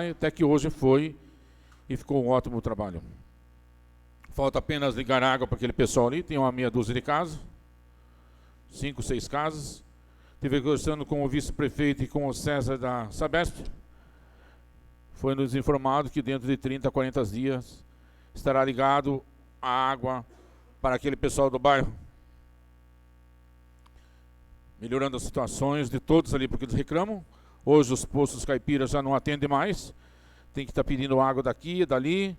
B: até que hoje foi, e ficou um ótimo trabalho. Falta apenas ligar água para aquele pessoal ali, tem uma meia dúzia de casas, 5, 6 casas. Estive conversando com o vice-prefeito e com o César da Sabesp. Foi nos informado que dentro de 30 a 40 dias estará ligado a água para aquele pessoal do bairro. Melhorando as situações de todos ali, porque eles reclamam. Hoje os postos caipiras já não atendem mais. Tem que estar pedindo água daqui, dali,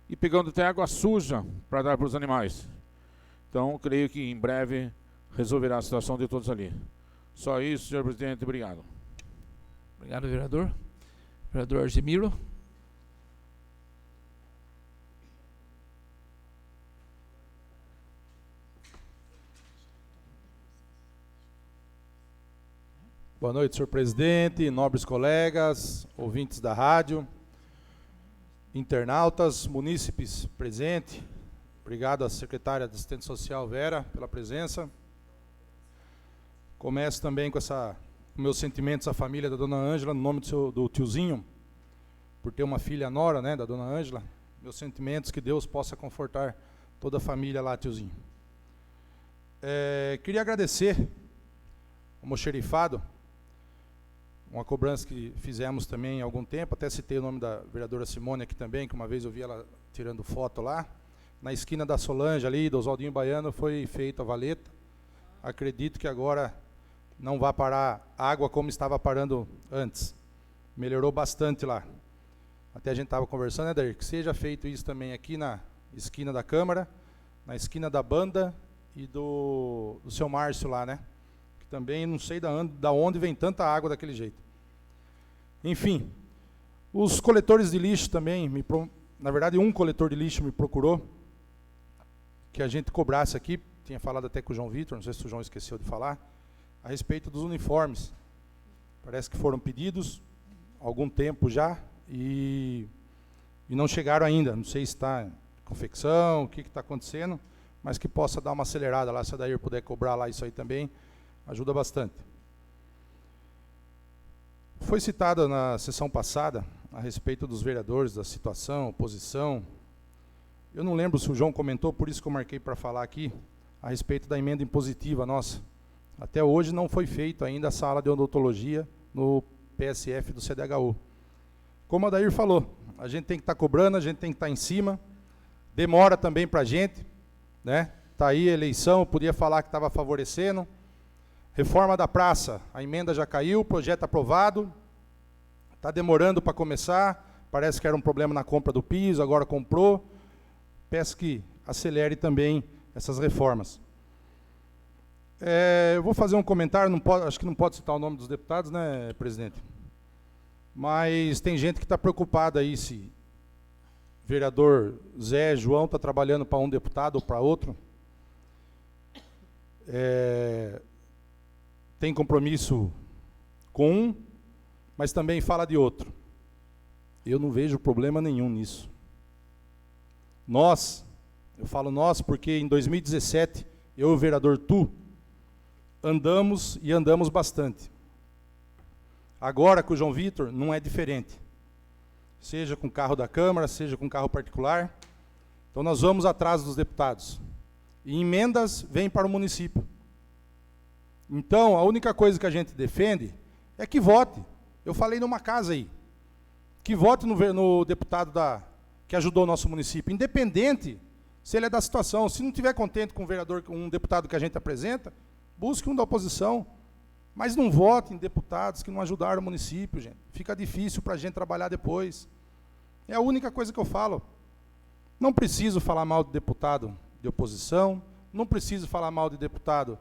B: e pegando até água suja para dar para os animais. Então, creio que em breve resolverá a situação de todos ali. Só isso, senhor presidente, obrigado.
A: Obrigado, vereador. Vereador Argemiro.
I: Boa noite, senhor presidente, nobres colegas, ouvintes da rádio, internautas, munícipes presentes. Obrigado à secretária de Assistência Social, Vera, pela presença. Começo também com meus sentimentos à família da dona Ângela, no nome do tiozinho, por ter uma filha nora, né, da dona Ângela. Meus sentimentos, que Deus possa confortar toda a família lá, tiozinho. Queria agradecer ao moxerifado, uma cobrança que fizemos também há algum tempo, até citei o nome da vereadora Simone aqui também, que uma vez eu vi ela tirando foto lá. Na esquina da Solange ali, do Oswaldinho Baiano, foi feita a valeta. Acredito que agora não vai parar água como estava parando antes. Melhorou bastante lá. Até a gente estava conversando, né, Dair, que seja feito isso também aqui na esquina da Câmara, na esquina da Banda e do seu Márcio lá, né? também não sei da onde vem tanta água daquele jeito. Enfim, os coletores de lixo também, na verdade um coletor de lixo me procurou, que a gente cobrasse aqui, tinha falado até com o João Vitor, não sei se o João esqueceu de falar, a respeito dos uniformes. Parece que foram pedidos há algum tempo já e não chegaram ainda. Não sei se está em confecção, o que está acontecendo, mas que possa dar uma acelerada lá, se a Dair puder cobrar lá isso aí também, ajuda bastante. Foi citada na sessão passada a respeito dos vereadores, da situação, oposição. Eu não lembro se o João comentou, por isso que eu marquei para falar aqui, a respeito da emenda impositiva nossa. Até hoje não foi feita ainda a sala de odontologia no PSF do CDHU. Como a Dair falou, a gente tem que estar cobrando, a gente tem que estar em cima, demora também para a gente, né? Está aí a eleição, podia falar que estava favorecendo. Reforma da praça, a emenda já caiu, projeto aprovado, está demorando para começar, parece que era um problema na compra do piso, agora comprou. Peço que acelere também essas reformas. Eu vou fazer um comentário, acho que não pode citar o nome dos deputados, né, presidente? Mas tem gente que está preocupada aí se vereador Zé, João está trabalhando para um deputado ou para outro. Tem compromisso com um, mas também fala de outro. Eu não vejo problema nenhum nisso. Eu falo nós porque em 2017, eu e o vereador Tu, andamos e andamos bastante. Agora com o João Vitor não é diferente. Seja com carro da Câmara, seja com carro particular. Então nós vamos atrás dos deputados. E emendas vêm para o município. Então a única coisa que a gente defende é que vote. Eu falei numa casa aí. Que vote no deputado que ajudou o nosso município. Independente se ele é da situação. Se não estiver contente com o vereador, com um deputado que a gente apresenta, busque um da oposição, mas não vote em deputados que não ajudaram o município, gente. Fica difícil para a gente trabalhar depois. É a única coisa que eu falo. Não preciso falar mal de deputado de oposição, não preciso falar mal de deputado,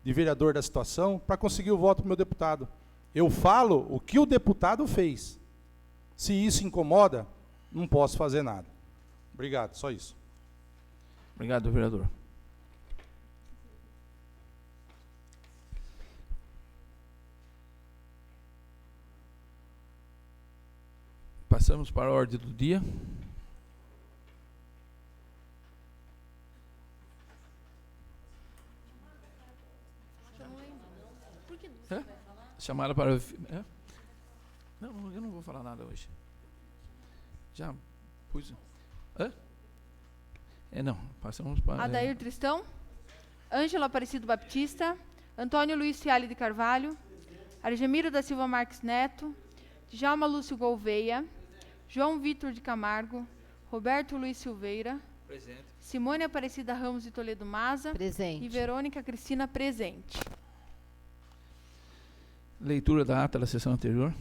I: de vereador da situação, para conseguir o voto do meu deputado. Eu falo o que o deputado fez. Se isso incomoda, não posso fazer nada. Obrigado, só isso.
A: Obrigado, vereador. Passamos para a ordem do dia. Chamaram para... Não, eu não vou falar nada hoje. Já pus... Não, passamos para...
C: Adair Tristão, Ângelo Aparecido Baptista, Antônio Luiz Fialho de Carvalho, Argemiro da Silva Marques Neto, Djalma Lúcio Gouveia, João Vitor de Camargo, Roberto Luiz Silveira,
A: presente.
C: Simone Aparecida Ramos de Toledo Maza,
D: presente.
C: E Verônica Cristina, presente.
A: Leitura da ata da sessão anterior.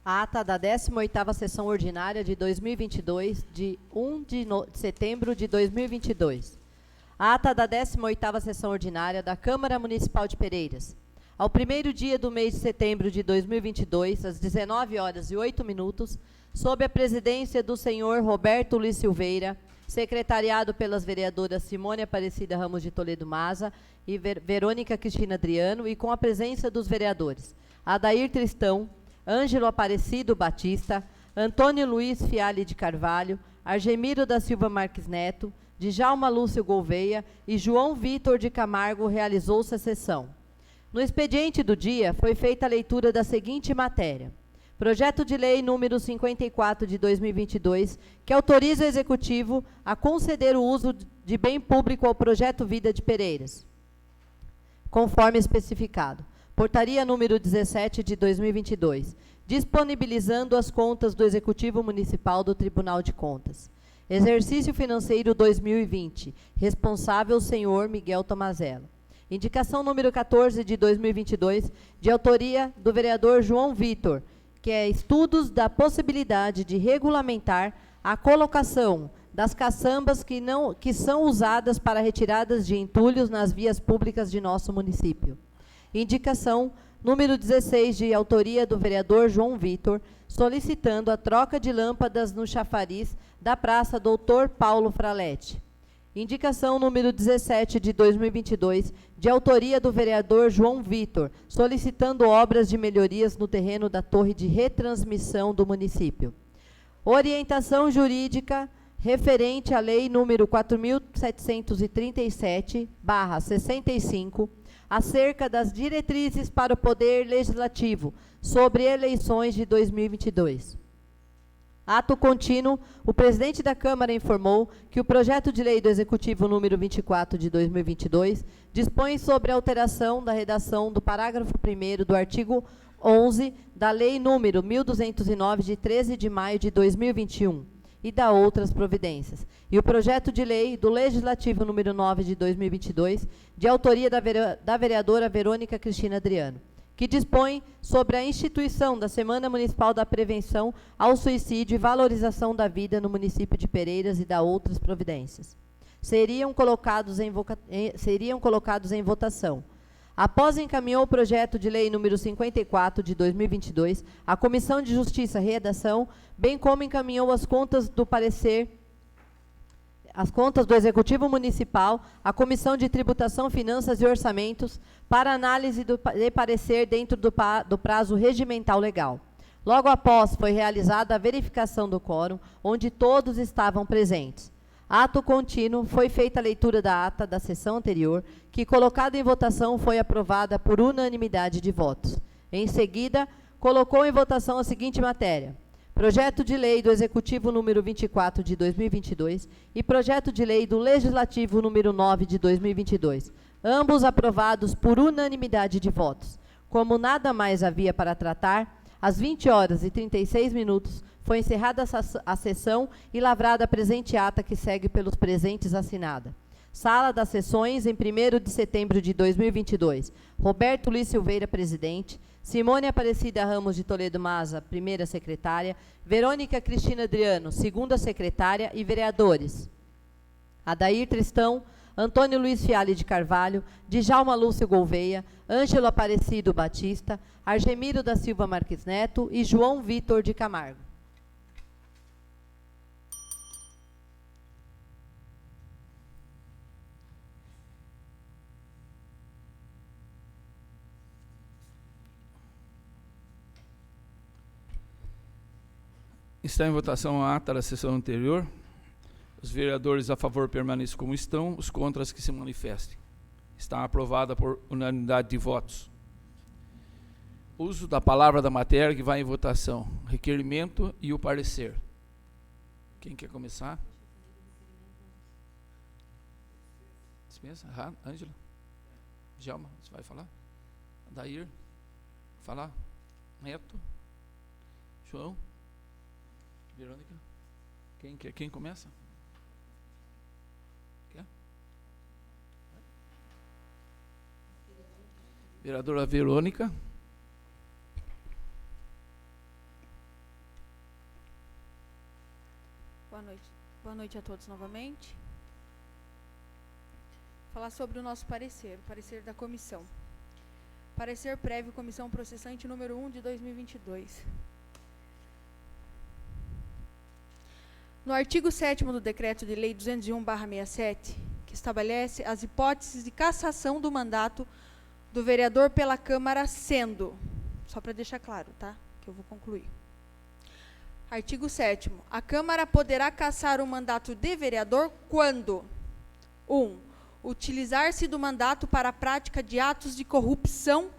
D: A ata da 18ª sessão ordinária de 2022, de 1 de setembro de 2022. A ata da 18ª sessão ordinária da Câmara Municipal de Pereiras. Ao primeiro dia do mês de setembro de 2022, às 19h08, sob a presidência do senhor Roberto Luiz Silveira, secretariado pelas vereadoras Simone Aparecida Ramos de Toledo Maza e Verônica Cristina Adriano, e com a presença dos vereadores Adair Tristão, Ângelo Aparecido Batista, Antônio Luiz Fialho de Carvalho, Argemiro da Silva Marques Neto, Djalma Lúcio Gouveia e João Vitor de Camargo, realizou-se a sessão. No expediente do dia, foi feita a leitura da seguinte matéria. Projeto de Lei número 54 de 2022, que autoriza o Executivo a conceder o uso de bem público ao Projeto Vida de Pereiras, conforme especificado. Portaria número 17 de 2022, disponibilizando as contas do Executivo Municipal do Tribunal de Contas. Exercício financeiro 2020, responsável senhor Miguel Tomazella. Indicação número 14 de 2022, de autoria do vereador João Vitor, que é estudos da possibilidade de regulamentar a colocação das caçambas que são usadas para retiradas de entulhos nas vias públicas de nosso município. Indicação número 16, de autoria do vereador João Vitor, solicitando a troca de lâmpadas no chafariz da Praça Doutor Paulo Fraletti. Indicação número 17, de 2022, de autoria do vereador João Vitor, solicitando obras de melhorias no terreno da torre de retransmissão do município. Orientação jurídica referente à lei número 4.737/65, acerca das diretrizes para o Poder Legislativo sobre eleições de 2022. Ato contínuo, o presidente da Câmara informou que o projeto de lei do Executivo número 24 de 2022 dispõe sobre a alteração da redação do parágrafo 1º do artigo 11 da Lei número 1209 de 13 de maio de 2021 e da outras providências. E o projeto de lei do Legislativo número 9 de 2022, de autoria da vereadora Verônica Cristina Adriano, que dispõe sobre a instituição da Semana Municipal da Prevenção ao Suicídio e Valorização da Vida no município de Pereiras e da outras providências. Seriam colocados em votação. Após encaminhou o projeto de lei número 54 de 2022, a Comissão de Justiça e Redação, bem como encaminhou as contas do Executivo Municipal, a Comissão de Tributação, Finanças e Orçamentos, para análise de parecer dentro do prazo regimental legal. Logo após, foi realizada a verificação do quórum, onde todos estavam presentes. Ato contínuo, foi feita a leitura da ata da sessão anterior, que, colocada em votação, foi aprovada por unanimidade de votos. Em seguida, colocou em votação a seguinte matéria: projeto de lei do Executivo número 24 de 2022 e projeto de lei do Legislativo número 9 de 2022, ambos aprovados por unanimidade de votos. Como nada mais havia para tratar, às 20h36, foi encerrada a sessão e lavrada a presente ata que segue pelos presentes assinada. Sala das Sessões, em 1º de setembro de 2022. Roberto Luiz Silveira, presidente. Simone Aparecida Ramos de Toledo Maza, primeira secretária. Verônica Cristina Adriano, segunda secretária. E vereadores: Adair Tristão, Antônio Luiz Fialli de Carvalho, Djalma Lúcio Gouveia, Ângelo Aparecido Batista, Argemiro da Silva Marques Neto e João Vitor de Camargo.
A: Está em votação a ata da sessão anterior. Os vereadores a favor permaneçam como estão, os contras que se manifestem. Está aprovada por unanimidade de votos. Uso da palavra da matéria que vai em votação. Requerimento e o parecer. Quem quer começar? Dispensa? Ângela? Djalma, você vai falar? Adair? Falar? Neto? João? Verônica? Quem começa? Quer? Vereadora Verônica.
C: Boa noite. Boa noite a todos novamente. Falar sobre o nosso parecer, o parecer da comissão. Parecer prévio, comissão processante número 1 de 2022. No artigo 7º do Decreto de Lei 201/67, que estabelece as hipóteses de cassação do mandato do vereador pela Câmara, sendo, só para deixar claro, tá? Que eu vou concluir. Artigo 7º. A Câmara poderá cassar o mandato de vereador quando: 1. Utilizar-se do mandato para a prática de atos de corrupção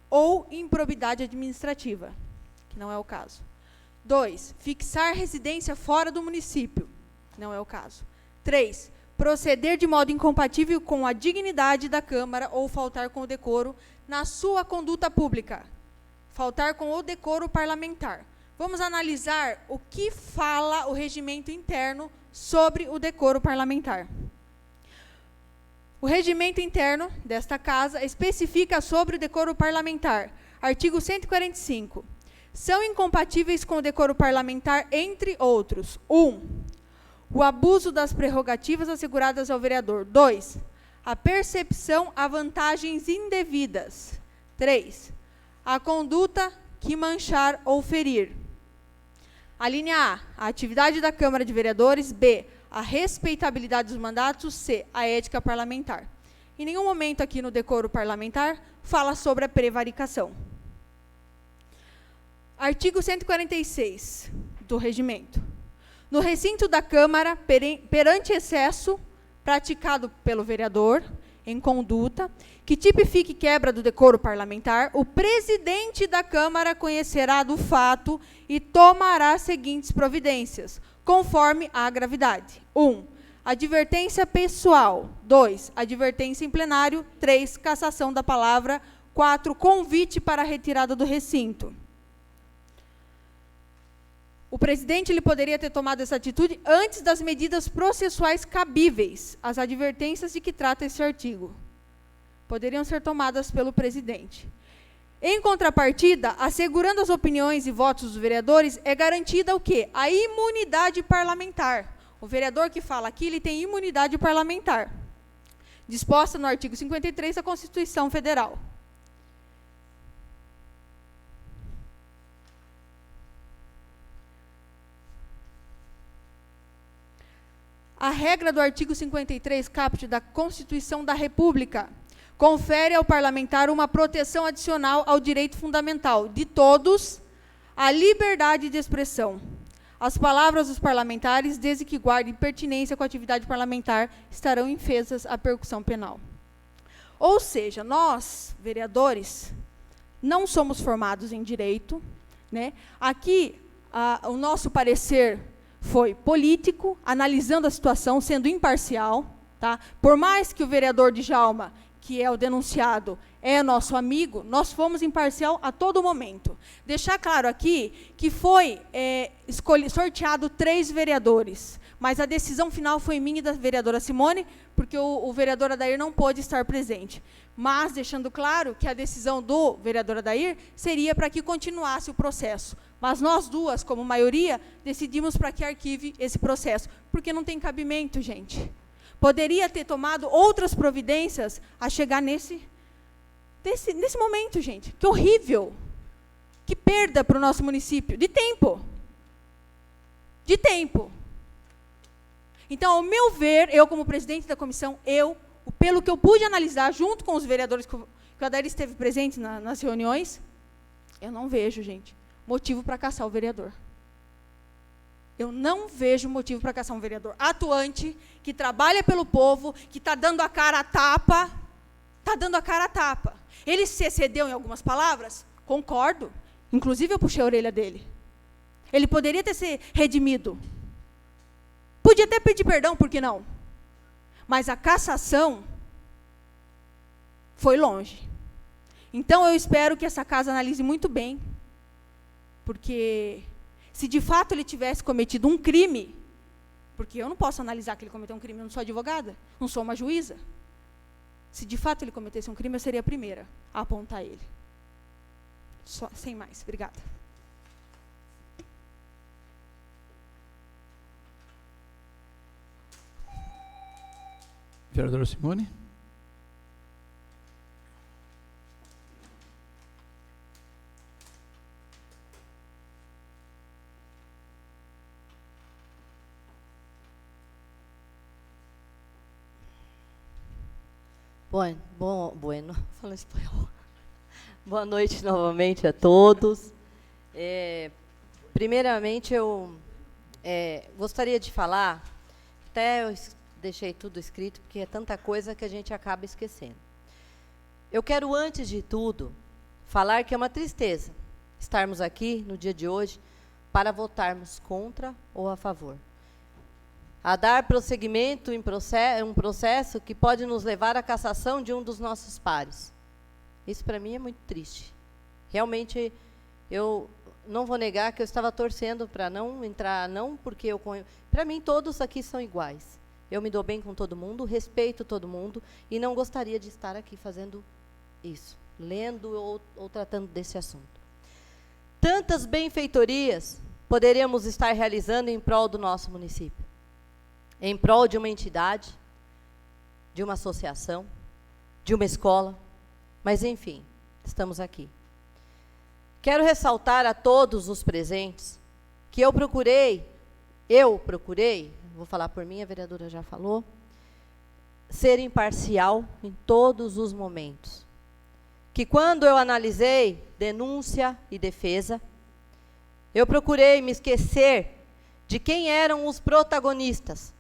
C: ou improbidade administrativa, que não é o caso. 2. Fixar residência fora do município, não é o caso. 3. Proceder de modo incompatível com a dignidade da Câmara ou faltar com o decoro na sua conduta pública. Faltar com o decoro parlamentar. Vamos analisar o que fala o regimento interno sobre o decoro parlamentar. O regimento interno desta casa especifica sobre o decoro parlamentar. Artigo 145. São incompatíveis com o decoro parlamentar, entre outros: 1. o abuso das prerrogativas asseguradas ao vereador. 2, a percepção a vantagens indevidas. 3, a conduta que manchar ou ferir. A linha A atividade da Câmara de Vereadores. B, a respeitabilidade dos mandatos. C, a ética parlamentar. Em nenhum momento aqui no decoro parlamentar fala sobre a prevaricação. Artigo 146 do Regimento. No recinto da Câmara, perante excesso praticado pelo vereador em conduta que tipifique quebra do decoro parlamentar, o presidente da Câmara conhecerá do fato e tomará as seguintes providências, conforme a gravidade. 1, advertência pessoal. 2, advertência em plenário. 3, cassação da palavra. 4, convite para a retirada do recinto. O presidente ele poderia ter tomado essa atitude antes das medidas processuais cabíveis, as advertências de que trata esse artigo. Poderiam ser tomadas pelo presidente. Em contrapartida, assegurando as opiniões e votos dos vereadores, é garantida o quê? A imunidade parlamentar. O vereador que fala aqui, ele tem imunidade parlamentar, disposta no artigo 53 da Constituição Federal. A regra do artigo 53, caput da Constituição da República, confere ao parlamentar uma proteção adicional ao direito fundamental de todos, à liberdade de expressão. As palavras dos parlamentares, desde que guardem pertinência com a atividade parlamentar, estarão infesas à percussão penal. Ou seja, nós, vereadores, não somos formados em direito, né? Aqui, o nosso parecer foi político, analisando a situação, sendo imparcial, tá? Por mais que o vereador Djalma, que é o denunciado, é nosso amigo, nós fomos imparcial a todo momento. Deixar claro aqui que foi sorteado 3 vereadores, mas a decisão final foi minha e da vereadora Simone, porque o vereador Adair não pôde estar presente. Mas deixando claro que a decisão do vereador Adair seria para que continuasse o processo. Mas nós duas, como maioria, decidimos para que arquive esse processo, porque não tem cabimento, gente. Poderia ter tomado outras providências a chegar nesse momento, gente. Que horrível. Que perda para o nosso município. De tempo. De tempo. Então, ao meu ver, eu como presidente da comissão, pelo que eu pude analisar, junto com os vereadores que o Adair esteve presente nas reuniões, eu não vejo, gente, motivo para caçar o vereador. Eu não vejo motivo para caçar um vereador atuante, que trabalha pelo povo, que está dando a cara a tapa. Está dando a cara a tapa. Ele se excedeu em algumas palavras? Concordo. Inclusive, eu puxei a orelha dele. Ele poderia ter se redimido. Podia até pedir perdão, por que não? Mas a cassação foi longe. Então, eu espero que essa casa analise muito bem, porque se de fato ele tivesse cometido um crime, porque eu não posso analisar que ele cometeu um crime, eu não sou advogada, não sou uma juíza. Se de fato ele cometesse um crime, eu seria a primeira a apontar ele. Só, sem mais. Obrigada.
A: Vereadora Simone.
D: Bueno, fala espanhol. Boa noite novamente a todos. Primeiramente, eu gostaria de falar, até eu deixei tudo escrito, porque é tanta coisa que a gente acaba esquecendo. Eu quero, antes de tudo, falar que é uma tristeza estarmos aqui, no dia de hoje, para votarmos contra ou a favor. A dar prosseguimento em um processo que pode nos levar à cassação de um dos nossos pares. Isso, para mim, é muito triste. Realmente, eu não vou negar que eu estava torcendo para não entrar, não porque eu... Para mim, todos aqui são iguais. Eu me dou bem com todo mundo, respeito todo mundo, e não gostaria de estar aqui fazendo isso, lendo ou tratando desse assunto. Tantas benfeitorias poderíamos estar realizando em prol do nosso município. em prol de uma entidade, de uma associação, de uma escola, mas enfim, estamos aqui. Quero ressaltar a todos os presentes que eu procurei, vou falar por mim, a vereadora já falou, ser imparcial em todos os momentos. Que quando eu analisei denúncia e defesa, eu procurei me esquecer de quem eram os protagonistas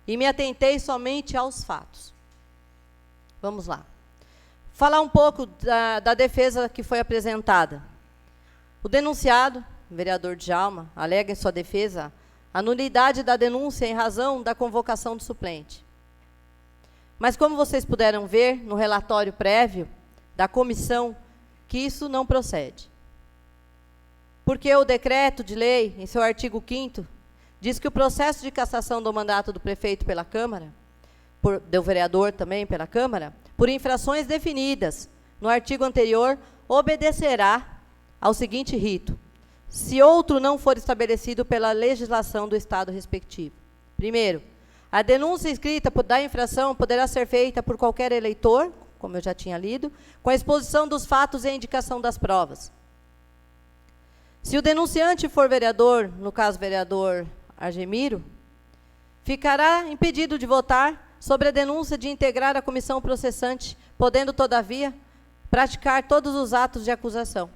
D: e me atentei somente aos fatos. Vamos lá. Falar um pouco da defesa que foi apresentada. O denunciado, o vereador Djalma, alega em sua defesa a nulidade da denúncia em razão da convocação do suplente. Mas como vocês puderam ver no relatório prévio da comissão, que isso não procede. Porque o decreto de lei, em seu artigo 5º, diz que o processo de cassação do mandato do prefeito pela Câmara, do vereador também pela Câmara, por infrações definidas no artigo anterior, obedecerá ao seguinte rito: se outro não for estabelecido pela legislação do Estado respectivo. Primeiro, a denúncia escrita da infração poderá ser feita por qualquer eleitor, como eu já tinha lido, com a exposição dos fatos e a indicação das provas. Se o denunciante for vereador, no caso vereador Argemiro, ficará impedido de votar sobre a denúncia de integrar a comissão processante, podendo, todavia, praticar todos os atos de acusação.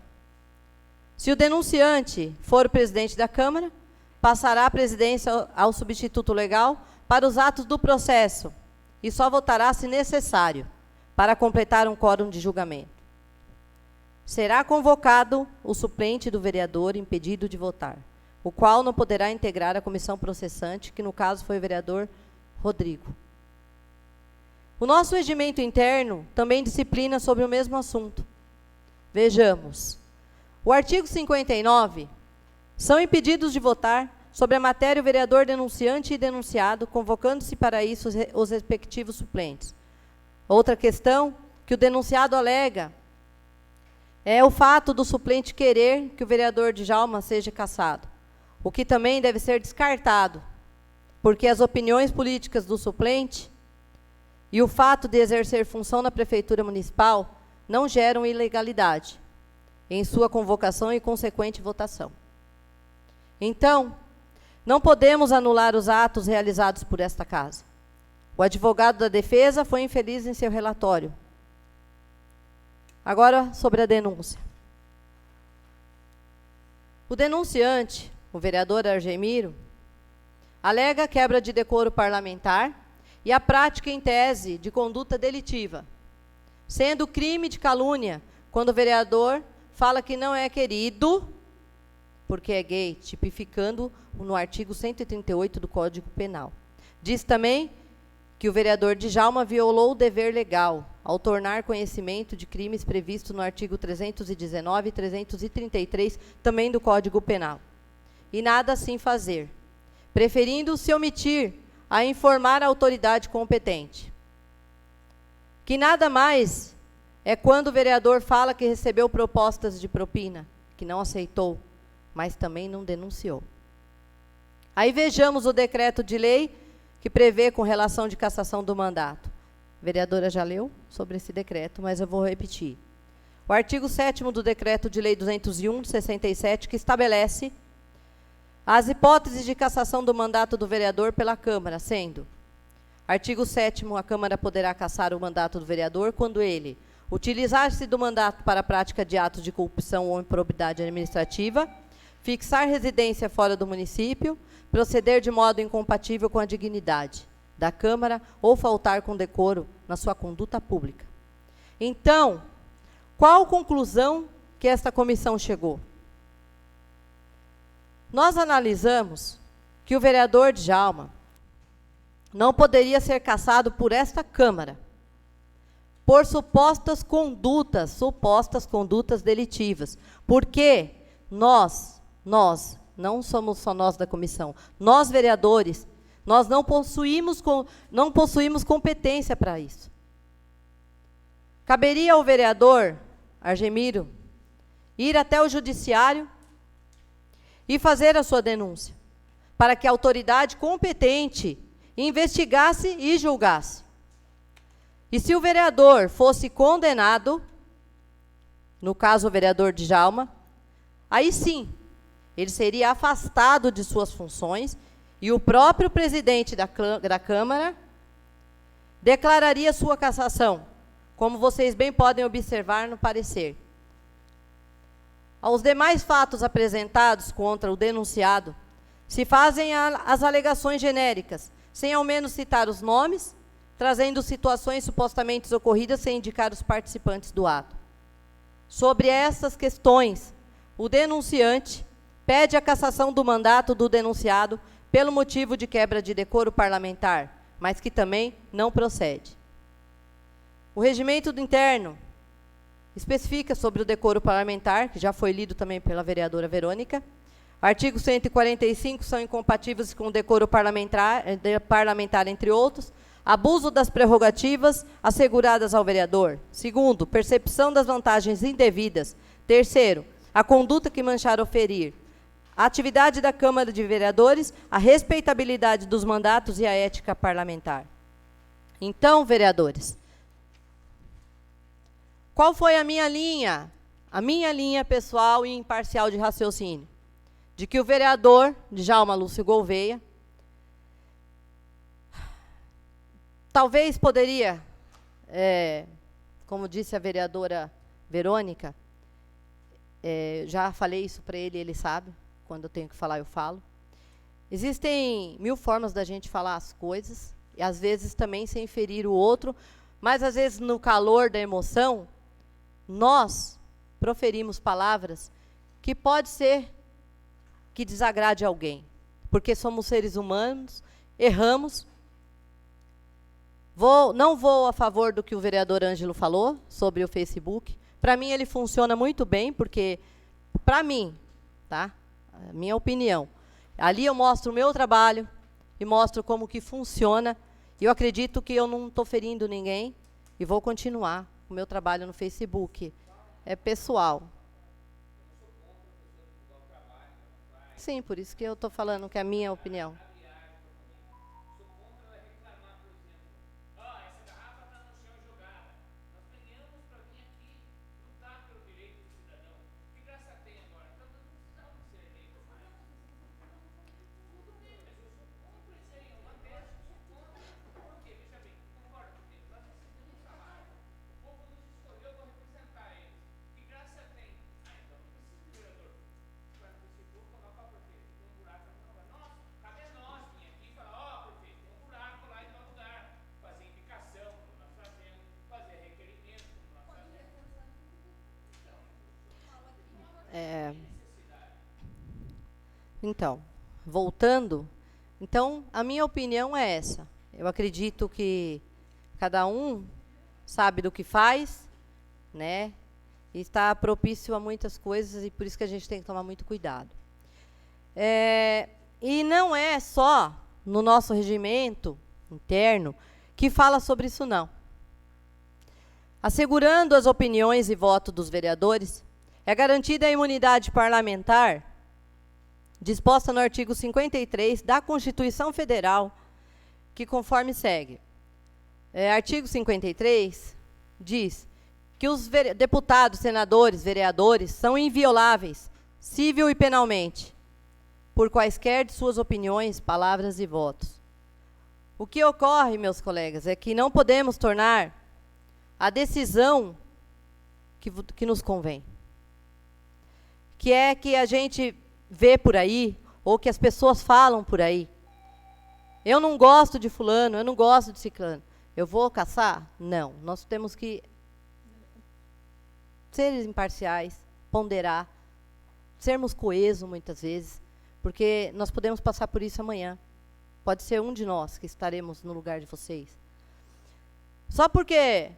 D: Se o denunciante for o presidente da Câmara, passará a presidência ao substituto legal para os atos do processo e só votará se necessário para completar um quórum de julgamento. Será convocado o suplente do vereador impedido de votar, o qual não poderá integrar a comissão processante, que no caso foi o vereador Rodrigo. O nosso regimento interno também disciplina sobre o mesmo assunto. Vejamos. O artigo 59, são impedidos de votar sobre a matéria o vereador denunciante e denunciado, convocando-se para isso os respectivos suplentes. Outra questão que o denunciado alega é o fato do suplente querer que o vereador Djalma seja cassado, o que também deve ser descartado, porque as opiniões políticas do suplente e o fato de exercer função na prefeitura municipal não geram ilegalidade em sua convocação e consequente votação. Então, não podemos anular os atos realizados por esta casa. O advogado da defesa foi infeliz em seu relatório. Agora, sobre a denúncia. O denunciante, o vereador Argemiro, alega quebra de decoro parlamentar e a prática em tese de conduta delitiva, sendo crime de calúnia quando o vereador fala que não é querido porque é gay, tipificando no artigo 138 do Código Penal. Diz também que o vereador Djalma violou o dever legal ao tornar conhecimento de crimes previstos no artigo 319 e 333, também do Código Penal. E nada assim fazer, preferindo se omitir a informar a autoridade competente. Que nada mais é quando o vereador fala que recebeu propostas de propina, que não aceitou, mas também não denunciou. Aí vejamos o decreto de lei que prevê com relação de cassação do mandato. A vereadora já leu sobre esse decreto, mas eu vou repetir. O artigo 7º do decreto de lei 201, de 67, que estabelece as hipóteses de cassação do mandato do vereador pela Câmara, sendo: artigo 7º, a Câmara poderá cassar o mandato do vereador quando ele utilizar-se do mandato para a prática de atos de corrupção ou improbidade administrativa, fixar residência fora do município, proceder de modo incompatível com a dignidade da Câmara ou faltar com decoro na sua conduta pública. Então, qual conclusão que esta comissão chegou? Nós analisamos que o vereador Djalma não poderia ser cassado por esta Câmara por supostas condutas delitivas, porque nós, não somos só nós da comissão, nós vereadores, nós não possuímos competência para isso. Caberia ao vereador Argemiro ir até o judiciário e fazer a sua denúncia, para que a autoridade competente investigasse e julgasse. E se o vereador fosse condenado, no caso o vereador Djalma, aí sim, ele seria afastado de suas funções e o próprio presidente da Câmara declararia sua cassação, como vocês bem podem observar no parecer. Aos demais fatos apresentados contra o denunciado, se fazem as alegações genéricas, sem ao menos citar os nomes, trazendo situações supostamente ocorridas sem indicar os participantes do ato. Sobre essas questões, o denunciante pede a cassação do mandato do denunciado pelo motivo de quebra de decoro parlamentar, mas que também não procede. O regimento interno especifica sobre o decoro parlamentar, que já foi lido também pela vereadora Verônica. Artigo 145 são incompatíveis com o decoro parlamentar, entre outros. Abuso das prerrogativas asseguradas ao vereador. Segundo, percepção das vantagens indevidas. Terceiro, a conduta que manchar ou ferir a atividade da Câmara de Vereadores, a respeitabilidade dos mandatos e a ética parlamentar. Então, vereadores, qual foi a minha linha? A minha linha pessoal e imparcial de raciocínio? De que o vereador Djalma Lúcio Gouveia talvez poderia, como disse a vereadora Verônica, já falei isso para ele, ele sabe, quando eu tenho que falar, eu falo. Existem 1000 formas da gente falar as coisas, e às vezes também sem ferir o outro, mas às vezes no calor da emoção, nós proferimos palavras que pode ser que desagrade alguém, porque somos seres humanos, erramos. Não vou a favor do que o vereador Ângelo falou sobre o Facebook. Para mim ele funciona muito bem, porque, para mim, tá? A minha opinião, ali eu mostro o meu trabalho e mostro como que funciona. E eu acredito que eu não estou ferindo ninguém e vou continuar o meu trabalho no Facebook. É pessoal. Sim, por isso que eu estou falando que é a minha opinião. Então, voltando, então, a minha opinião é essa. Eu acredito que cada um sabe do que faz, né? E está propício a muitas coisas, e por isso que a gente tem que tomar muito cuidado. E não é só no nosso regimento interno que fala sobre isso, não. Assegurando as opiniões e voto dos vereadores, é garantida a imunidade parlamentar disposta no artigo 53 da Constituição Federal, que conforme segue. Artigo 53 diz que os deputados, senadores, vereadores são invioláveis, civil e penalmente, por quaisquer de suas opiniões, palavras e votos. O que ocorre, meus colegas, é que não podemos tornar a decisão que nos convém, que é que a gente vê por aí, ou que as pessoas falam por aí. Eu não gosto de fulano, eu não gosto de ciclano. Eu vou caçar? Não. Nós temos que ser imparciais, ponderar, sermos coesos muitas vezes, porque nós podemos passar por isso amanhã. Pode ser um de nós que estaremos no lugar de vocês. Só porque,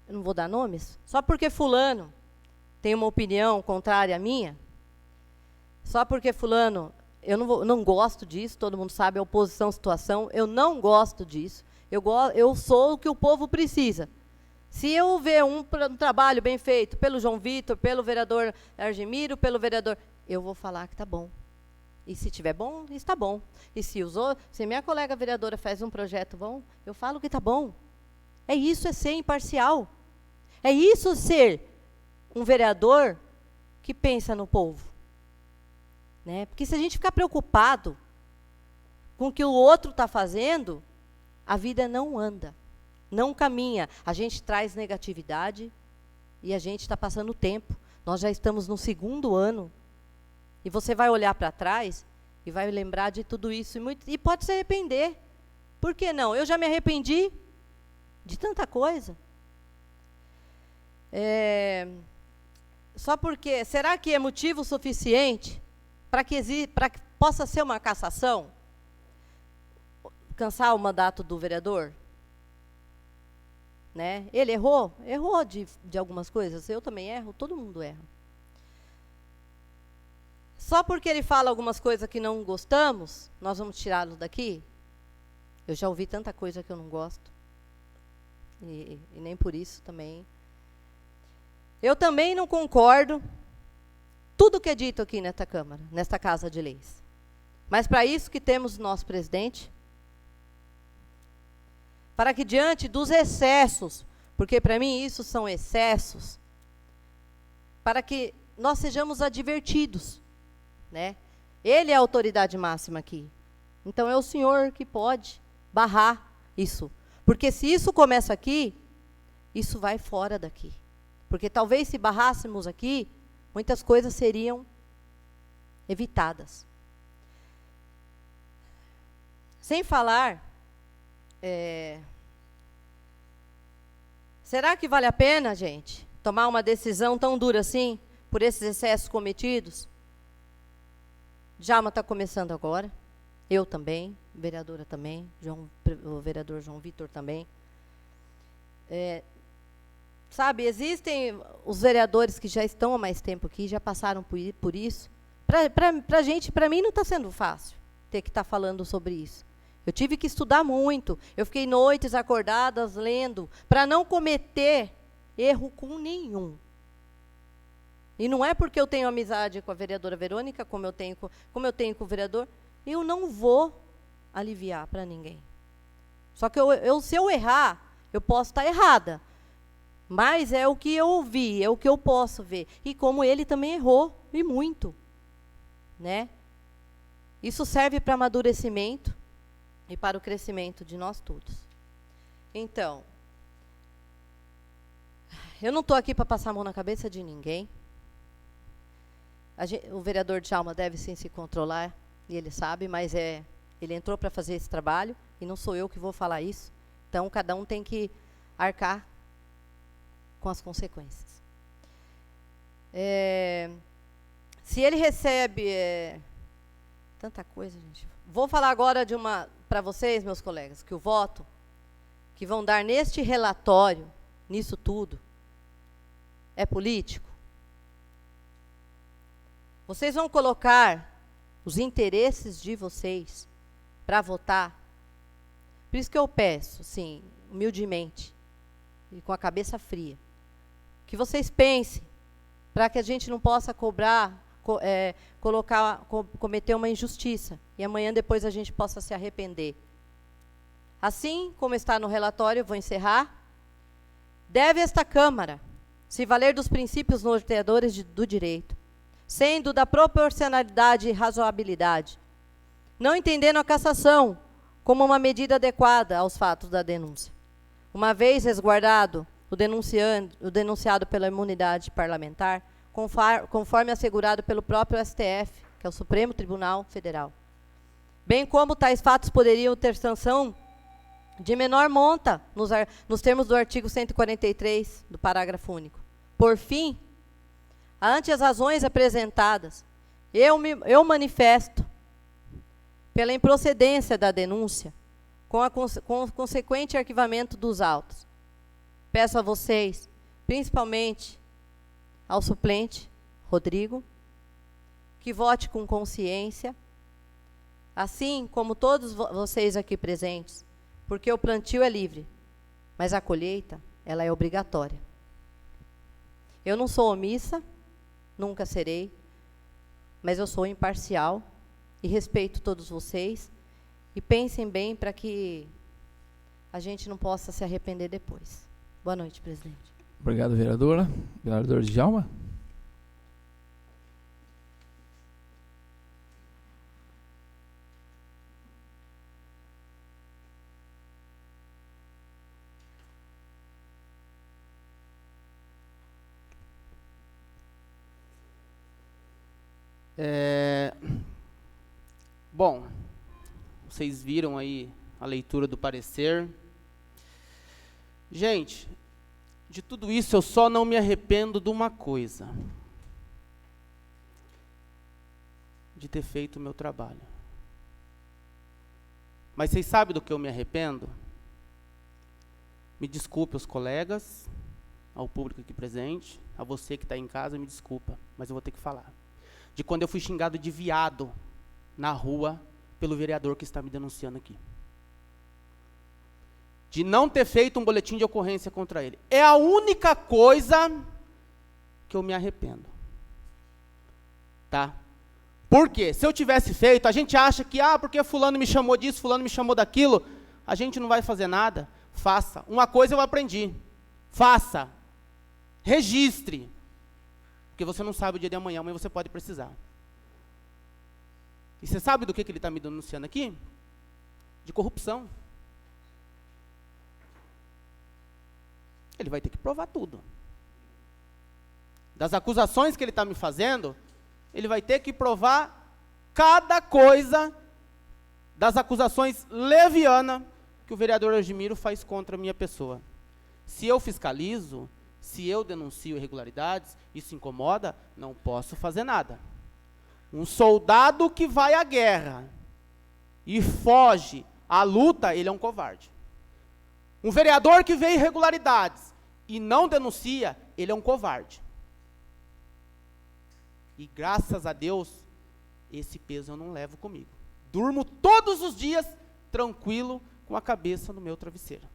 D: eu não vou dar nomes, só porque fulano tem uma opinião contrária à minha, só porque fulano, eu não gosto disso, todo mundo sabe, a oposição, situação, eu não gosto disso. Eu sou o que o povo precisa. Se eu ver um trabalho bem feito pelo João Vitor, pelo vereador Argemiro, pelo vereador, eu vou falar que tá bom. E se tiver bom, está bom. E se minha colega vereadora faz um projeto bom, eu falo que está bom. É isso, é ser imparcial. É isso ser um vereador que pensa no povo. Né? Porque se a gente ficar preocupado com o que o outro está fazendo, a vida não anda, não caminha. A gente traz negatividade e a gente está passando tempo. Nós já estamos no 2º ano. E você vai olhar para trás e vai lembrar de tudo isso. E pode se arrepender. Por que não? Eu já me arrependi de tanta coisa. Só porque, será que é motivo suficiente para que possa ser uma cassação? Cansar o mandato do vereador? Né? Ele errou de algumas coisas, eu também erro, todo mundo erra. Só porque ele fala algumas coisas que não gostamos, nós vamos tirá-lo daqui? Eu já ouvi tanta coisa que eu não gosto. E nem por isso também. Eu também não concordo tudo que é dito aqui nesta Câmara, nesta Casa de Leis. Mas para isso que temos o nosso presidente, para que diante dos excessos, porque para mim isso são excessos, para que nós sejamos advertidos, né? Ele é a autoridade máxima aqui. Então é o senhor que pode barrar isso. Porque se isso começa aqui, isso vai fora daqui. Porque talvez se barrássemos aqui, muitas coisas seriam evitadas. Sem falar, será que vale a pena, gente, tomar uma decisão tão dura assim, por esses excessos cometidos? Djalma está começando agora, eu também, vereadora também, o vereador João Vitor também. Sabe, existem os vereadores que já estão há mais tempo aqui, já passaram por isso. Para mim não está sendo fácil ter que estar falando sobre isso. Eu tive que estudar muito, eu fiquei noites acordadas lendo, para não cometer erro com nenhum. E não é porque eu tenho amizade com a vereadora Verônica, como eu tenho com o vereador, eu não vou aliviar para ninguém. Só que se eu errar, eu posso estar errada. Mas é o que eu ouvi, é o que eu posso ver. E como ele também errou, e muito. Né? Isso serve para amadurecimento e para o crescimento de nós todos. Então, eu não estou aqui para passar a mão na cabeça de ninguém. O vereador Djalma deve sim se controlar, e ele sabe, mas ele entrou para fazer esse trabalho, e não sou eu que vou falar isso. Então, cada um tem que arcar com as consequências. Se ele recebe tanta coisa, gente. Vou falar agora para vocês, meus colegas, que o voto que vão dar neste relatório, nisso tudo, é político. Vocês vão colocar os interesses de vocês para votar. Por isso que eu peço, sim, humildemente, e com a cabeça fria, que vocês pensem, para que a gente não possa cometer uma injustiça, e amanhã depois a gente possa se arrepender. Assim como está no relatório, vou encerrar. Deve esta Câmara se valer dos princípios norteadores do direito, sendo da proporcionalidade e razoabilidade, não entendendo a cassação como uma medida adequada aos fatos da denúncia, uma vez resguardado o denunciado pela imunidade parlamentar, conforme assegurado pelo próprio STF, que é o Supremo Tribunal Federal. Bem como tais fatos poderiam ter sanção de menor monta, nos termos do artigo 143 do parágrafo único. Por fim, ante as razões apresentadas, eu manifesto pela improcedência da denúncia, com o consequente arquivamento dos autos. Peço a vocês, principalmente ao suplente, Rodrigo, que vote com consciência, assim como todos vocês aqui presentes, porque o plantio é livre, mas a colheita, ela é obrigatória. Eu não sou omissa, nunca serei, mas eu sou imparcial e respeito todos vocês. E pensem bem para que a gente não possa se arrepender depois. Boa noite, presidente.
A: Obrigado, vereadora. Vereador Djalma.
H: Bom, vocês viram aí a leitura do parecer. Gente, de tudo isso eu só não me arrependo de uma coisa: de ter feito o meu trabalho. Mas vocês sabem do que eu me arrependo? Me desculpe os colegas, ao público aqui presente, a você que está em casa, me desculpa, mas eu vou ter que falar. De quando eu fui xingado de viado na rua pelo vereador que está me denunciando aqui. De não ter feito um boletim de ocorrência contra ele. É a única coisa que eu me arrependo. Tá? Por quê? Se eu tivesse feito, a gente acha que, porque fulano me chamou disso, fulano me chamou daquilo, a gente não vai fazer nada. Faça. Uma coisa eu aprendi. Faça. Registre. Porque você não sabe o dia de amanhã, amanhã você pode precisar. E você sabe do que ele está me denunciando aqui? De corrupção. Ele vai ter que provar tudo. Das acusações que ele está me fazendo, ele vai ter que provar cada coisa das acusações levianas que o vereador Argimiro faz contra a minha pessoa. Se eu fiscalizo, se eu denuncio irregularidades, isso incomoda, não posso fazer nada. Um soldado que vai à guerra e foge à luta, ele é um covarde. Um vereador que vê irregularidades e não denuncia, ele é um covarde. E graças a Deus, esse peso eu não levo comigo. Durmo todos os dias tranquilo com a cabeça no meu travesseiro.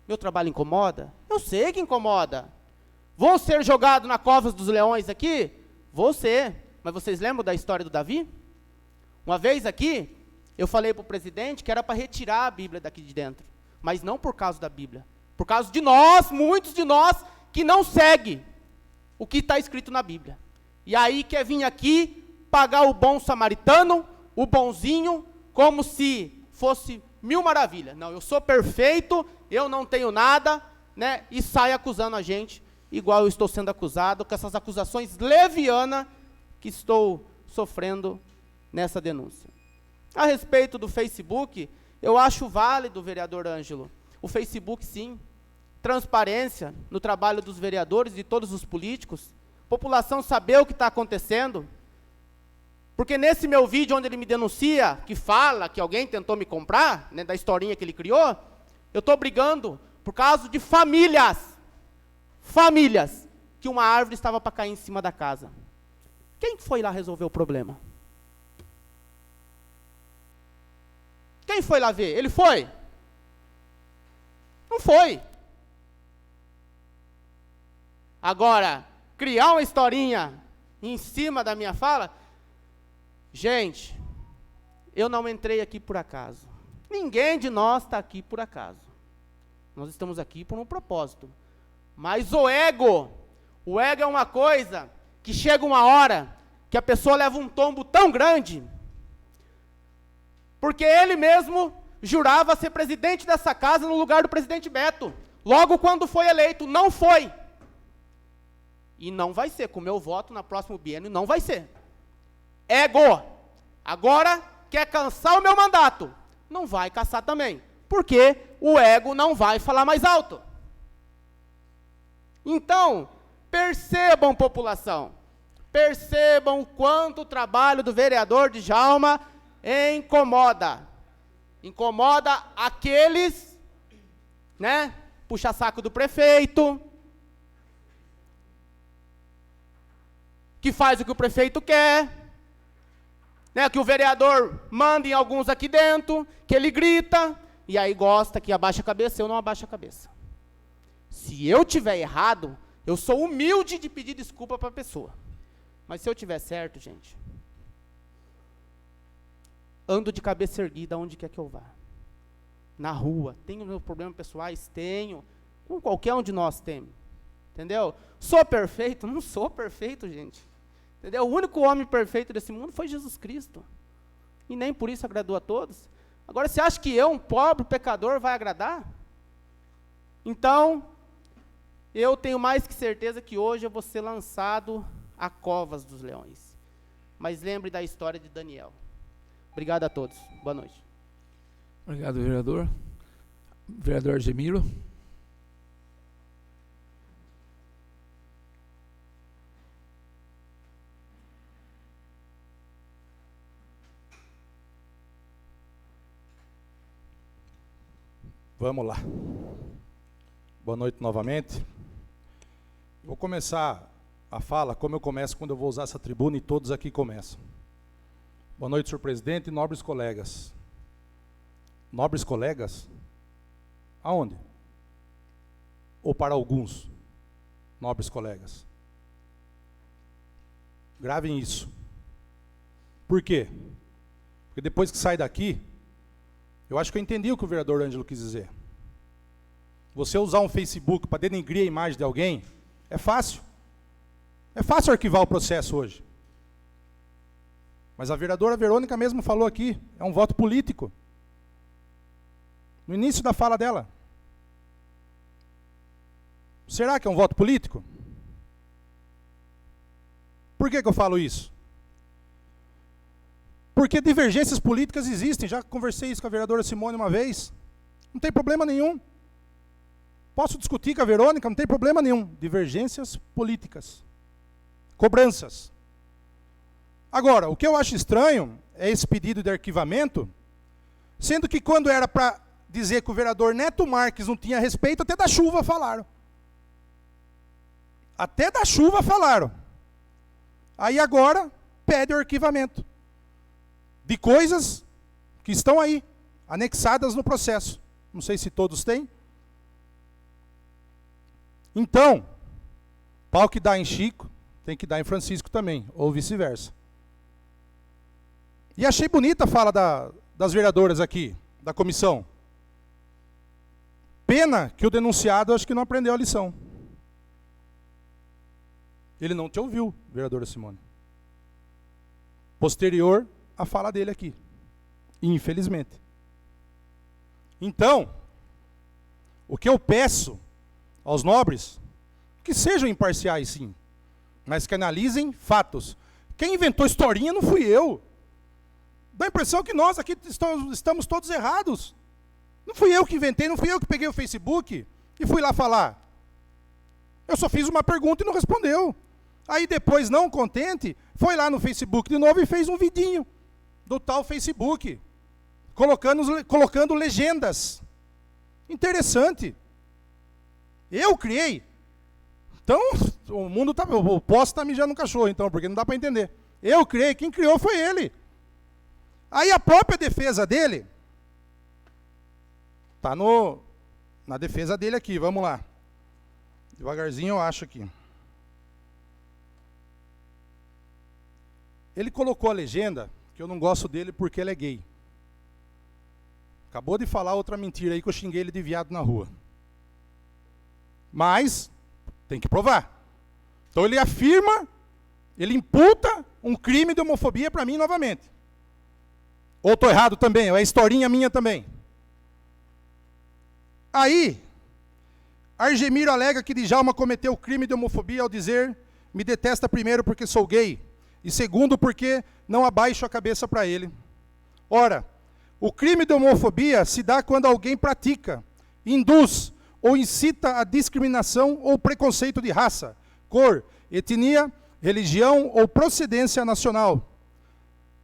H: Meu trabalho incomoda? Eu sei que incomoda. Vou ser jogado na cova dos leões aqui? Vou ser. Mas vocês lembram da história do Davi? Uma vez aqui, eu falei para o presidente que era para retirar a Bíblia daqui de dentro. Mas não por causa da Bíblia. Por causa de nós, muitos de nós, que não seguem o que está escrito na Bíblia. E aí quer vir aqui, pagar o bom samaritano, o bonzinho, como se fosse mil maravilhas. Não, eu sou perfeito, eu não tenho nada, né? E sai acusando a gente, igual eu estou sendo acusado, com essas acusações levianas que estou sofrendo nessa denúncia. A respeito do Facebook, eu acho válido, vereador Ângelo, o Facebook sim, transparência no trabalho dos vereadores e de todos os políticos, população saber o que está acontecendo, porque nesse meu vídeo onde ele me denuncia, que fala que alguém tentou me comprar, né, da historinha que ele criou, eu estou brigando por causa de famílias, que uma árvore estava para cair em cima da casa. Quem foi lá resolver o problema? Quem foi lá ver? Ele foi? Não foi. Agora, criar uma historinha em cima da minha fala, gente, eu não entrei aqui por acaso. Ninguém de nós está aqui por acaso. Nós estamos aqui por um propósito. Mas o ego é uma coisa que chega uma hora que a pessoa leva um tombo tão grande, porque ele mesmo jurava ser presidente dessa casa no lugar do presidente Beto. Logo quando foi eleito, não foi. E não vai ser, com o meu voto na próxima biênio, não vai ser. Ego. Agora quer cansar o meu mandato. Não vai caçar também, porque o ego não vai falar mais alto. Então, percebam, população, percebam o quanto o trabalho do vereador Djalma incomoda. Incomoda aqueles, né, puxa-saco do prefeito, que faz o que o prefeito quer, né, que o vereador manda em alguns aqui dentro, que ele grita, e aí gosta que abaixa a cabeça, eu não abaixo a cabeça. Se eu tiver errado, eu sou humilde de pedir desculpa para a pessoa. Mas se eu tiver certo, gente, ando de cabeça erguida aonde quer que eu vá. Na rua. Tenho meus problemas pessoais? Tenho. Com qualquer um de nós tem. Entendeu? Sou perfeito? Não sou perfeito, gente. Entendeu? O único homem perfeito desse mundo foi Jesus Cristo. E nem por isso agradou a todos. Agora, você acha que eu, um pobre pecador, vai agradar? Então, eu tenho mais que certeza que hoje eu vou ser lançado a covas dos leões. Mas lembre da história de Daniel. Obrigado a todos. Boa noite.
A: Obrigado, vereador. Vereador Argemiro.
I: Vamos lá. Boa noite novamente. Vou começar a fala como eu começo quando eu vou usar essa tribuna e todos aqui começam. Boa noite, senhor presidente e nobres colegas. Nobres colegas? Aonde? Ou para alguns nobres colegas? Gravem isso. Por quê? Porque depois que sai daqui, eu acho que eu entendi o que o vereador Ângelo quis dizer. Você usar um Facebook para denegrir a imagem de alguém, é fácil. É fácil arquivar o processo hoje. Mas a vereadora Verônica mesmo falou aqui, é um voto político. No início da fala dela. Será que é um voto político? Por que eu falo isso? Porque divergências políticas existem, já conversei isso com a vereadora Simone uma vez. Não tem problema nenhum. Posso discutir com a Verônica, não tem problema nenhum. Divergências políticas. Cobranças. Agora, o que eu acho estranho é esse pedido de arquivamento, sendo que quando era para dizer que o vereador Neto Marques não tinha respeito, até da chuva falaram. Até da chuva falaram. Aí agora pede o arquivamento de coisas que estão aí, anexadas no processo. Não sei se todos têm. Então, pau que dá em Chico, tem que dar em Francisco também, ou vice-versa. E achei bonita a fala das vereadoras aqui, da comissão. Pena que o denunciado acho que não aprendeu a lição. Ele não te ouviu, vereadora Simone. Posterior à fala dele aqui. Infelizmente. Então, o que eu peço aos nobres, que sejam imparciais sim, mas que analisem fatos. Quem inventou historinha não fui eu. Dá a impressão que nós aqui estamos todos errados. Não fui eu que inventei, não fui eu que peguei o Facebook e fui lá falar. Eu só fiz uma pergunta e não respondeu. Aí depois, não contente, foi lá no Facebook de novo e fez um vidinho do tal Facebook, colocando legendas. Interessante. Eu criei. Então, o mundo tá, o poste está mijando no cachorro, então, porque não dá para entender. Eu criei, quem criou foi ele. Aí a própria defesa dele, está na defesa dele aqui, vamos lá. Devagarzinho eu acho aqui. Ele colocou a legenda, que eu não gosto dele porque ele é gay. Acabou de falar outra mentira aí que eu xinguei ele de viado na rua. Mas, tem que provar. Então ele afirma, ele imputa um crime de homofobia para mim novamente. Ou estou errado também, ou é historinha minha também. Aí, Argemiro alega que Djalma cometeu crime de homofobia ao dizer: me detesta primeiro porque sou gay, e segundo porque não abaixo a cabeça para ele. Ora, o crime de homofobia se dá quando alguém pratica, induz ou incita a discriminação ou preconceito de raça, cor, etnia, religião ou procedência nacional.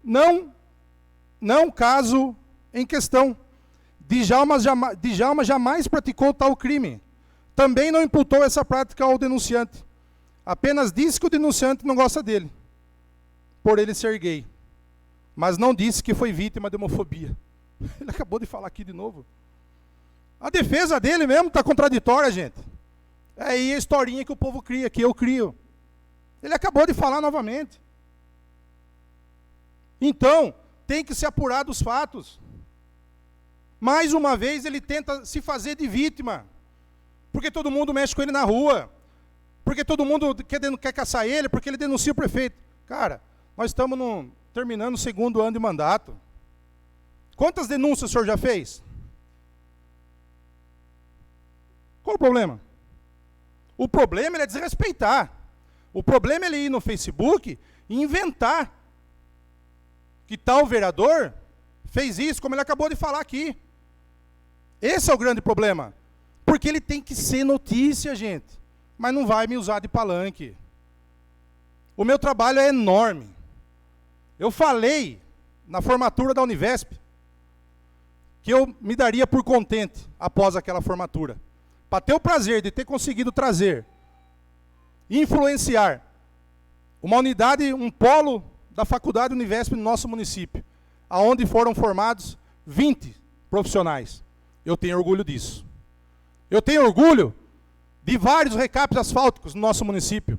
I: Não caso em questão. Djalma jamais praticou tal crime. Também não imputou essa prática ao denunciante. Apenas disse que o denunciante não gosta dele, por ele ser gay. Mas não disse que foi vítima de homofobia. Ele acabou de falar aqui de novo. A defesa dele mesmo está contraditória, gente. É aí a historinha que o povo cria, que eu crio. Ele acabou de falar novamente. Então, tem que se apurar dos fatos. Mais uma vez ele tenta se fazer de vítima, porque todo mundo mexe com ele na rua, porque todo mundo quer caçar ele, porque ele denuncia o prefeito. Cara, nós estamos terminando o 2º ano de mandato. Quantas denúncias o senhor já fez? Qual o problema? O problema é desrespeitar. O problema é ele ir no Facebook e inventar que tal vereador fez isso, como ele acabou de falar aqui. Esse é o grande problema. Porque ele tem que ser notícia, gente. Mas não vai me usar de palanque. O meu trabalho é enorme. Eu falei na formatura da Univesp que eu me daria por contente após aquela formatura. Para ter o prazer de ter conseguido trazer, influenciar uma unidade, um polo da Faculdade Univesp no nosso município, aonde foram formados 20 profissionais. Eu tenho orgulho disso. Eu tenho orgulho de vários recapes asfálticos no nosso município,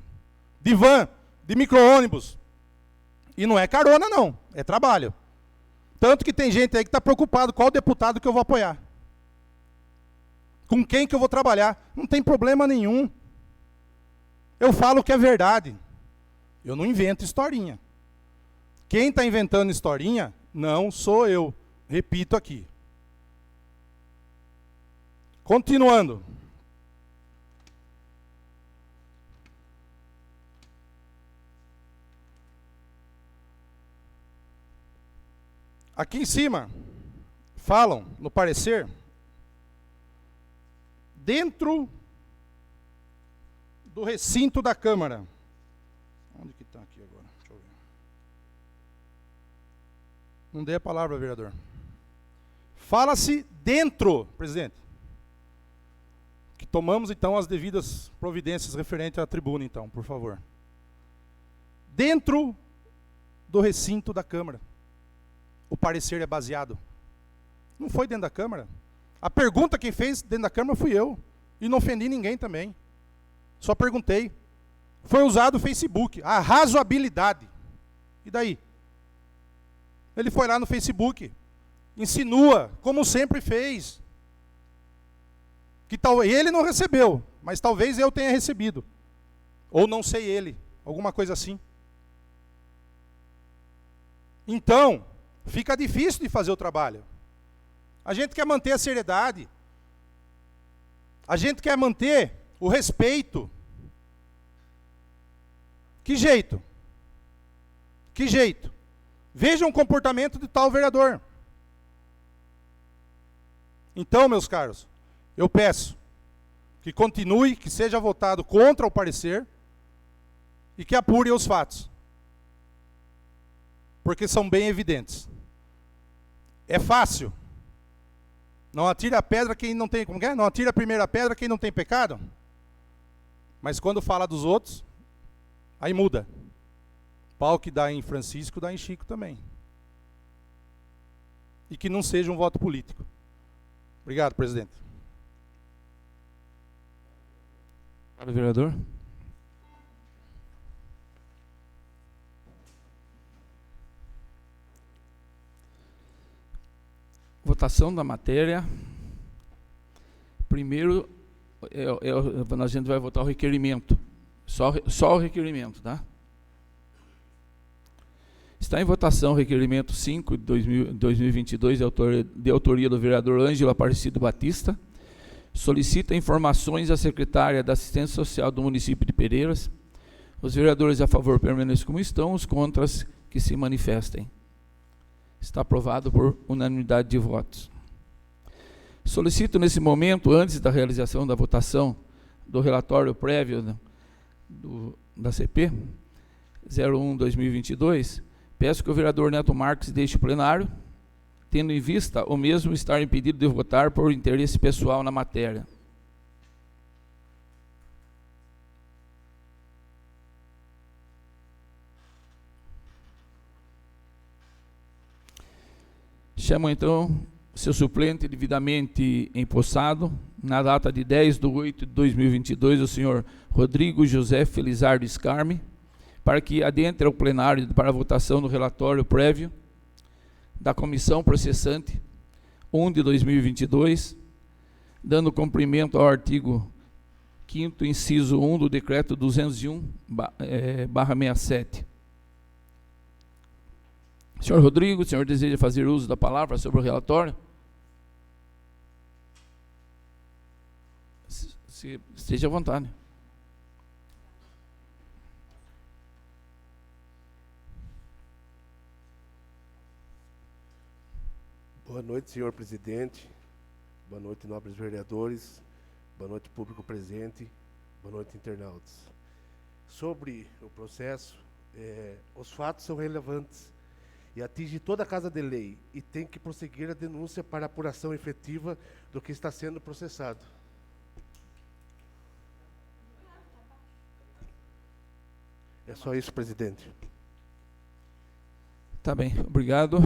I: de van, de micro-ônibus. E não é carona, não, é trabalho. Tanto que tem gente aí que está preocupado qual deputado que eu vou apoiar. Com quem que eu vou trabalhar. Não tem problema nenhum. Eu falo o que é verdade. Eu não invento historinha. Quem está inventando historinha não sou eu. Repito aqui. Continuando. Aqui em cima, falam, no parecer, dentro do recinto da Câmara. Onde que está aqui agora? Deixa eu ver. Não dei a palavra, vereador. Fala-se dentro, presidente. Que tomamos, então, as devidas providências referentes à tribuna, então, por favor. Dentro do recinto da Câmara. O parecer é baseado. Não foi dentro da Câmara. A pergunta quem fez dentro da Câmara fui eu. E não ofendi ninguém também. Só perguntei. Foi usado o Facebook. A razoabilidade. E daí? Ele foi lá no Facebook. Insinua, como sempre fez. Que tal, ele não recebeu, mas talvez eu tenha recebido. Ou não sei ele. Alguma coisa assim. Então, fica difícil de fazer o trabalho. A gente quer manter a seriedade. A gente quer manter o respeito. Que jeito? Que jeito? Vejam o comportamento de tal vereador. Então, meus caros, eu peço que continue, que seja votado contra o parecer e que apure os fatos. Porque são bem evidentes. É fácil. Não atire a pedra quem não tem, como que é? Não atire a primeira pedra quem não tem pecado. Mas quando fala dos outros, aí muda. Pau que dá em Francisco, dá em Chico também. E que não seja um voto político. Obrigado, presidente.
A: Fala, vereador. Votação da matéria. Primeiro, a gente vai votar o requerimento. Só o requerimento, tá? Está em votação o requerimento 5 de 2022, de autoria do vereador Ângelo Aparecido Batista. Solicita informações à secretária da Assistência Social do município de Pereiras. Os vereadores a favor permaneçam como estão, os contras que se manifestem. Está aprovado por unanimidade de votos. Solicito nesse momento, antes da realização da votação do relatório prévio da CP 01/2022, peço que o vereador Neto Marques deixe o plenário, tendo em vista o mesmo estar impedido de votar por interesse pessoal na matéria. Chamo então seu suplente devidamente empossado, na data de 10/8/2022, o senhor Rodrigo José Felizardo Scarme, para que adentre ao plenário para a votação do relatório prévio da comissão processante 1 de 2022, dando cumprimento ao artigo 5º, inciso 1 do decreto 201/67. Senhor Rodrigo, o senhor deseja fazer uso da palavra sobre o relatório? Esteja à vontade.
J: Boa noite, senhor presidente. Boa noite, nobres vereadores. Boa noite, público presente. Boa noite, internautas. Sobre o processo, os fatos são relevantes e atingem toda a Casa de Lei e tem que prosseguir a denúncia para apuração efetiva do que está sendo processado. É só isso, presidente.
A: Tá bem, obrigado.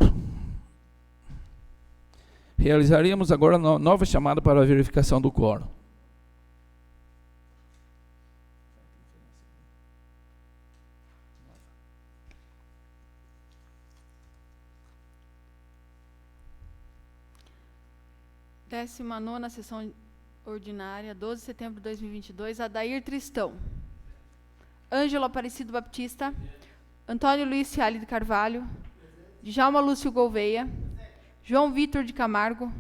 A: Realizaremos agora nova chamada para a verificação do quórum.
C: Décima nona sessão ordinária, 12 de setembro de 2022, Adair Tristão. Ângelo Aparecido Baptista. Antônio Luiz Ciali de Carvalho. Djalma Lúcio Gouveia. João Vitor de Camargo.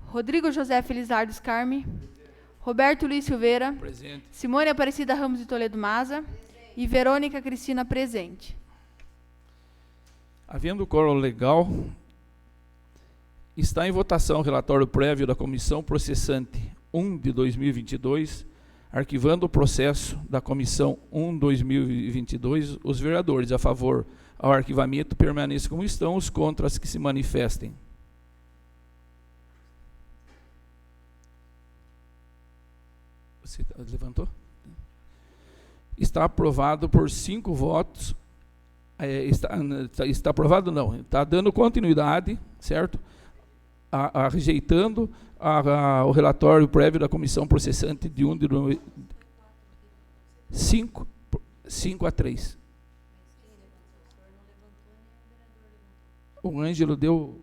C: Rodrigo José Felizardo Scarme. Roberto Luiz Silveira.
A: Presente.
C: Simone Aparecida Ramos de Toledo Maza. E Verônica Cristina presente.
A: Havendo quórum legal, está em votação o relatório prévio da Comissão Processante 1 de 2022, arquivando o processo da Comissão 1/2022. Os vereadores a favor ao arquivamento permaneçam como estão, os contras que se manifestem. Você levantou? Está aprovado por 5 votos. Está aprovado não, está dando continuidade, certo? Rejeitando o relatório prévio da comissão processante de 5-3. O Ângelo deu,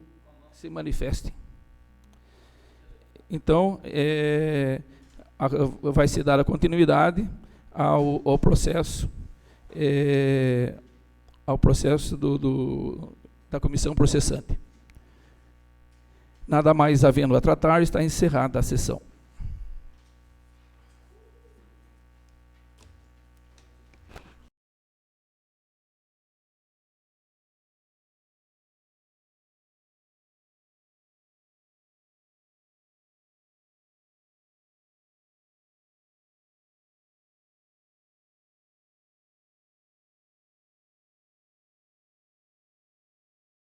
A: se manifeste. Então, vai se dar a continuidade ao processo, da comissão processante. Nada mais havendo a tratar, está encerrada a sessão.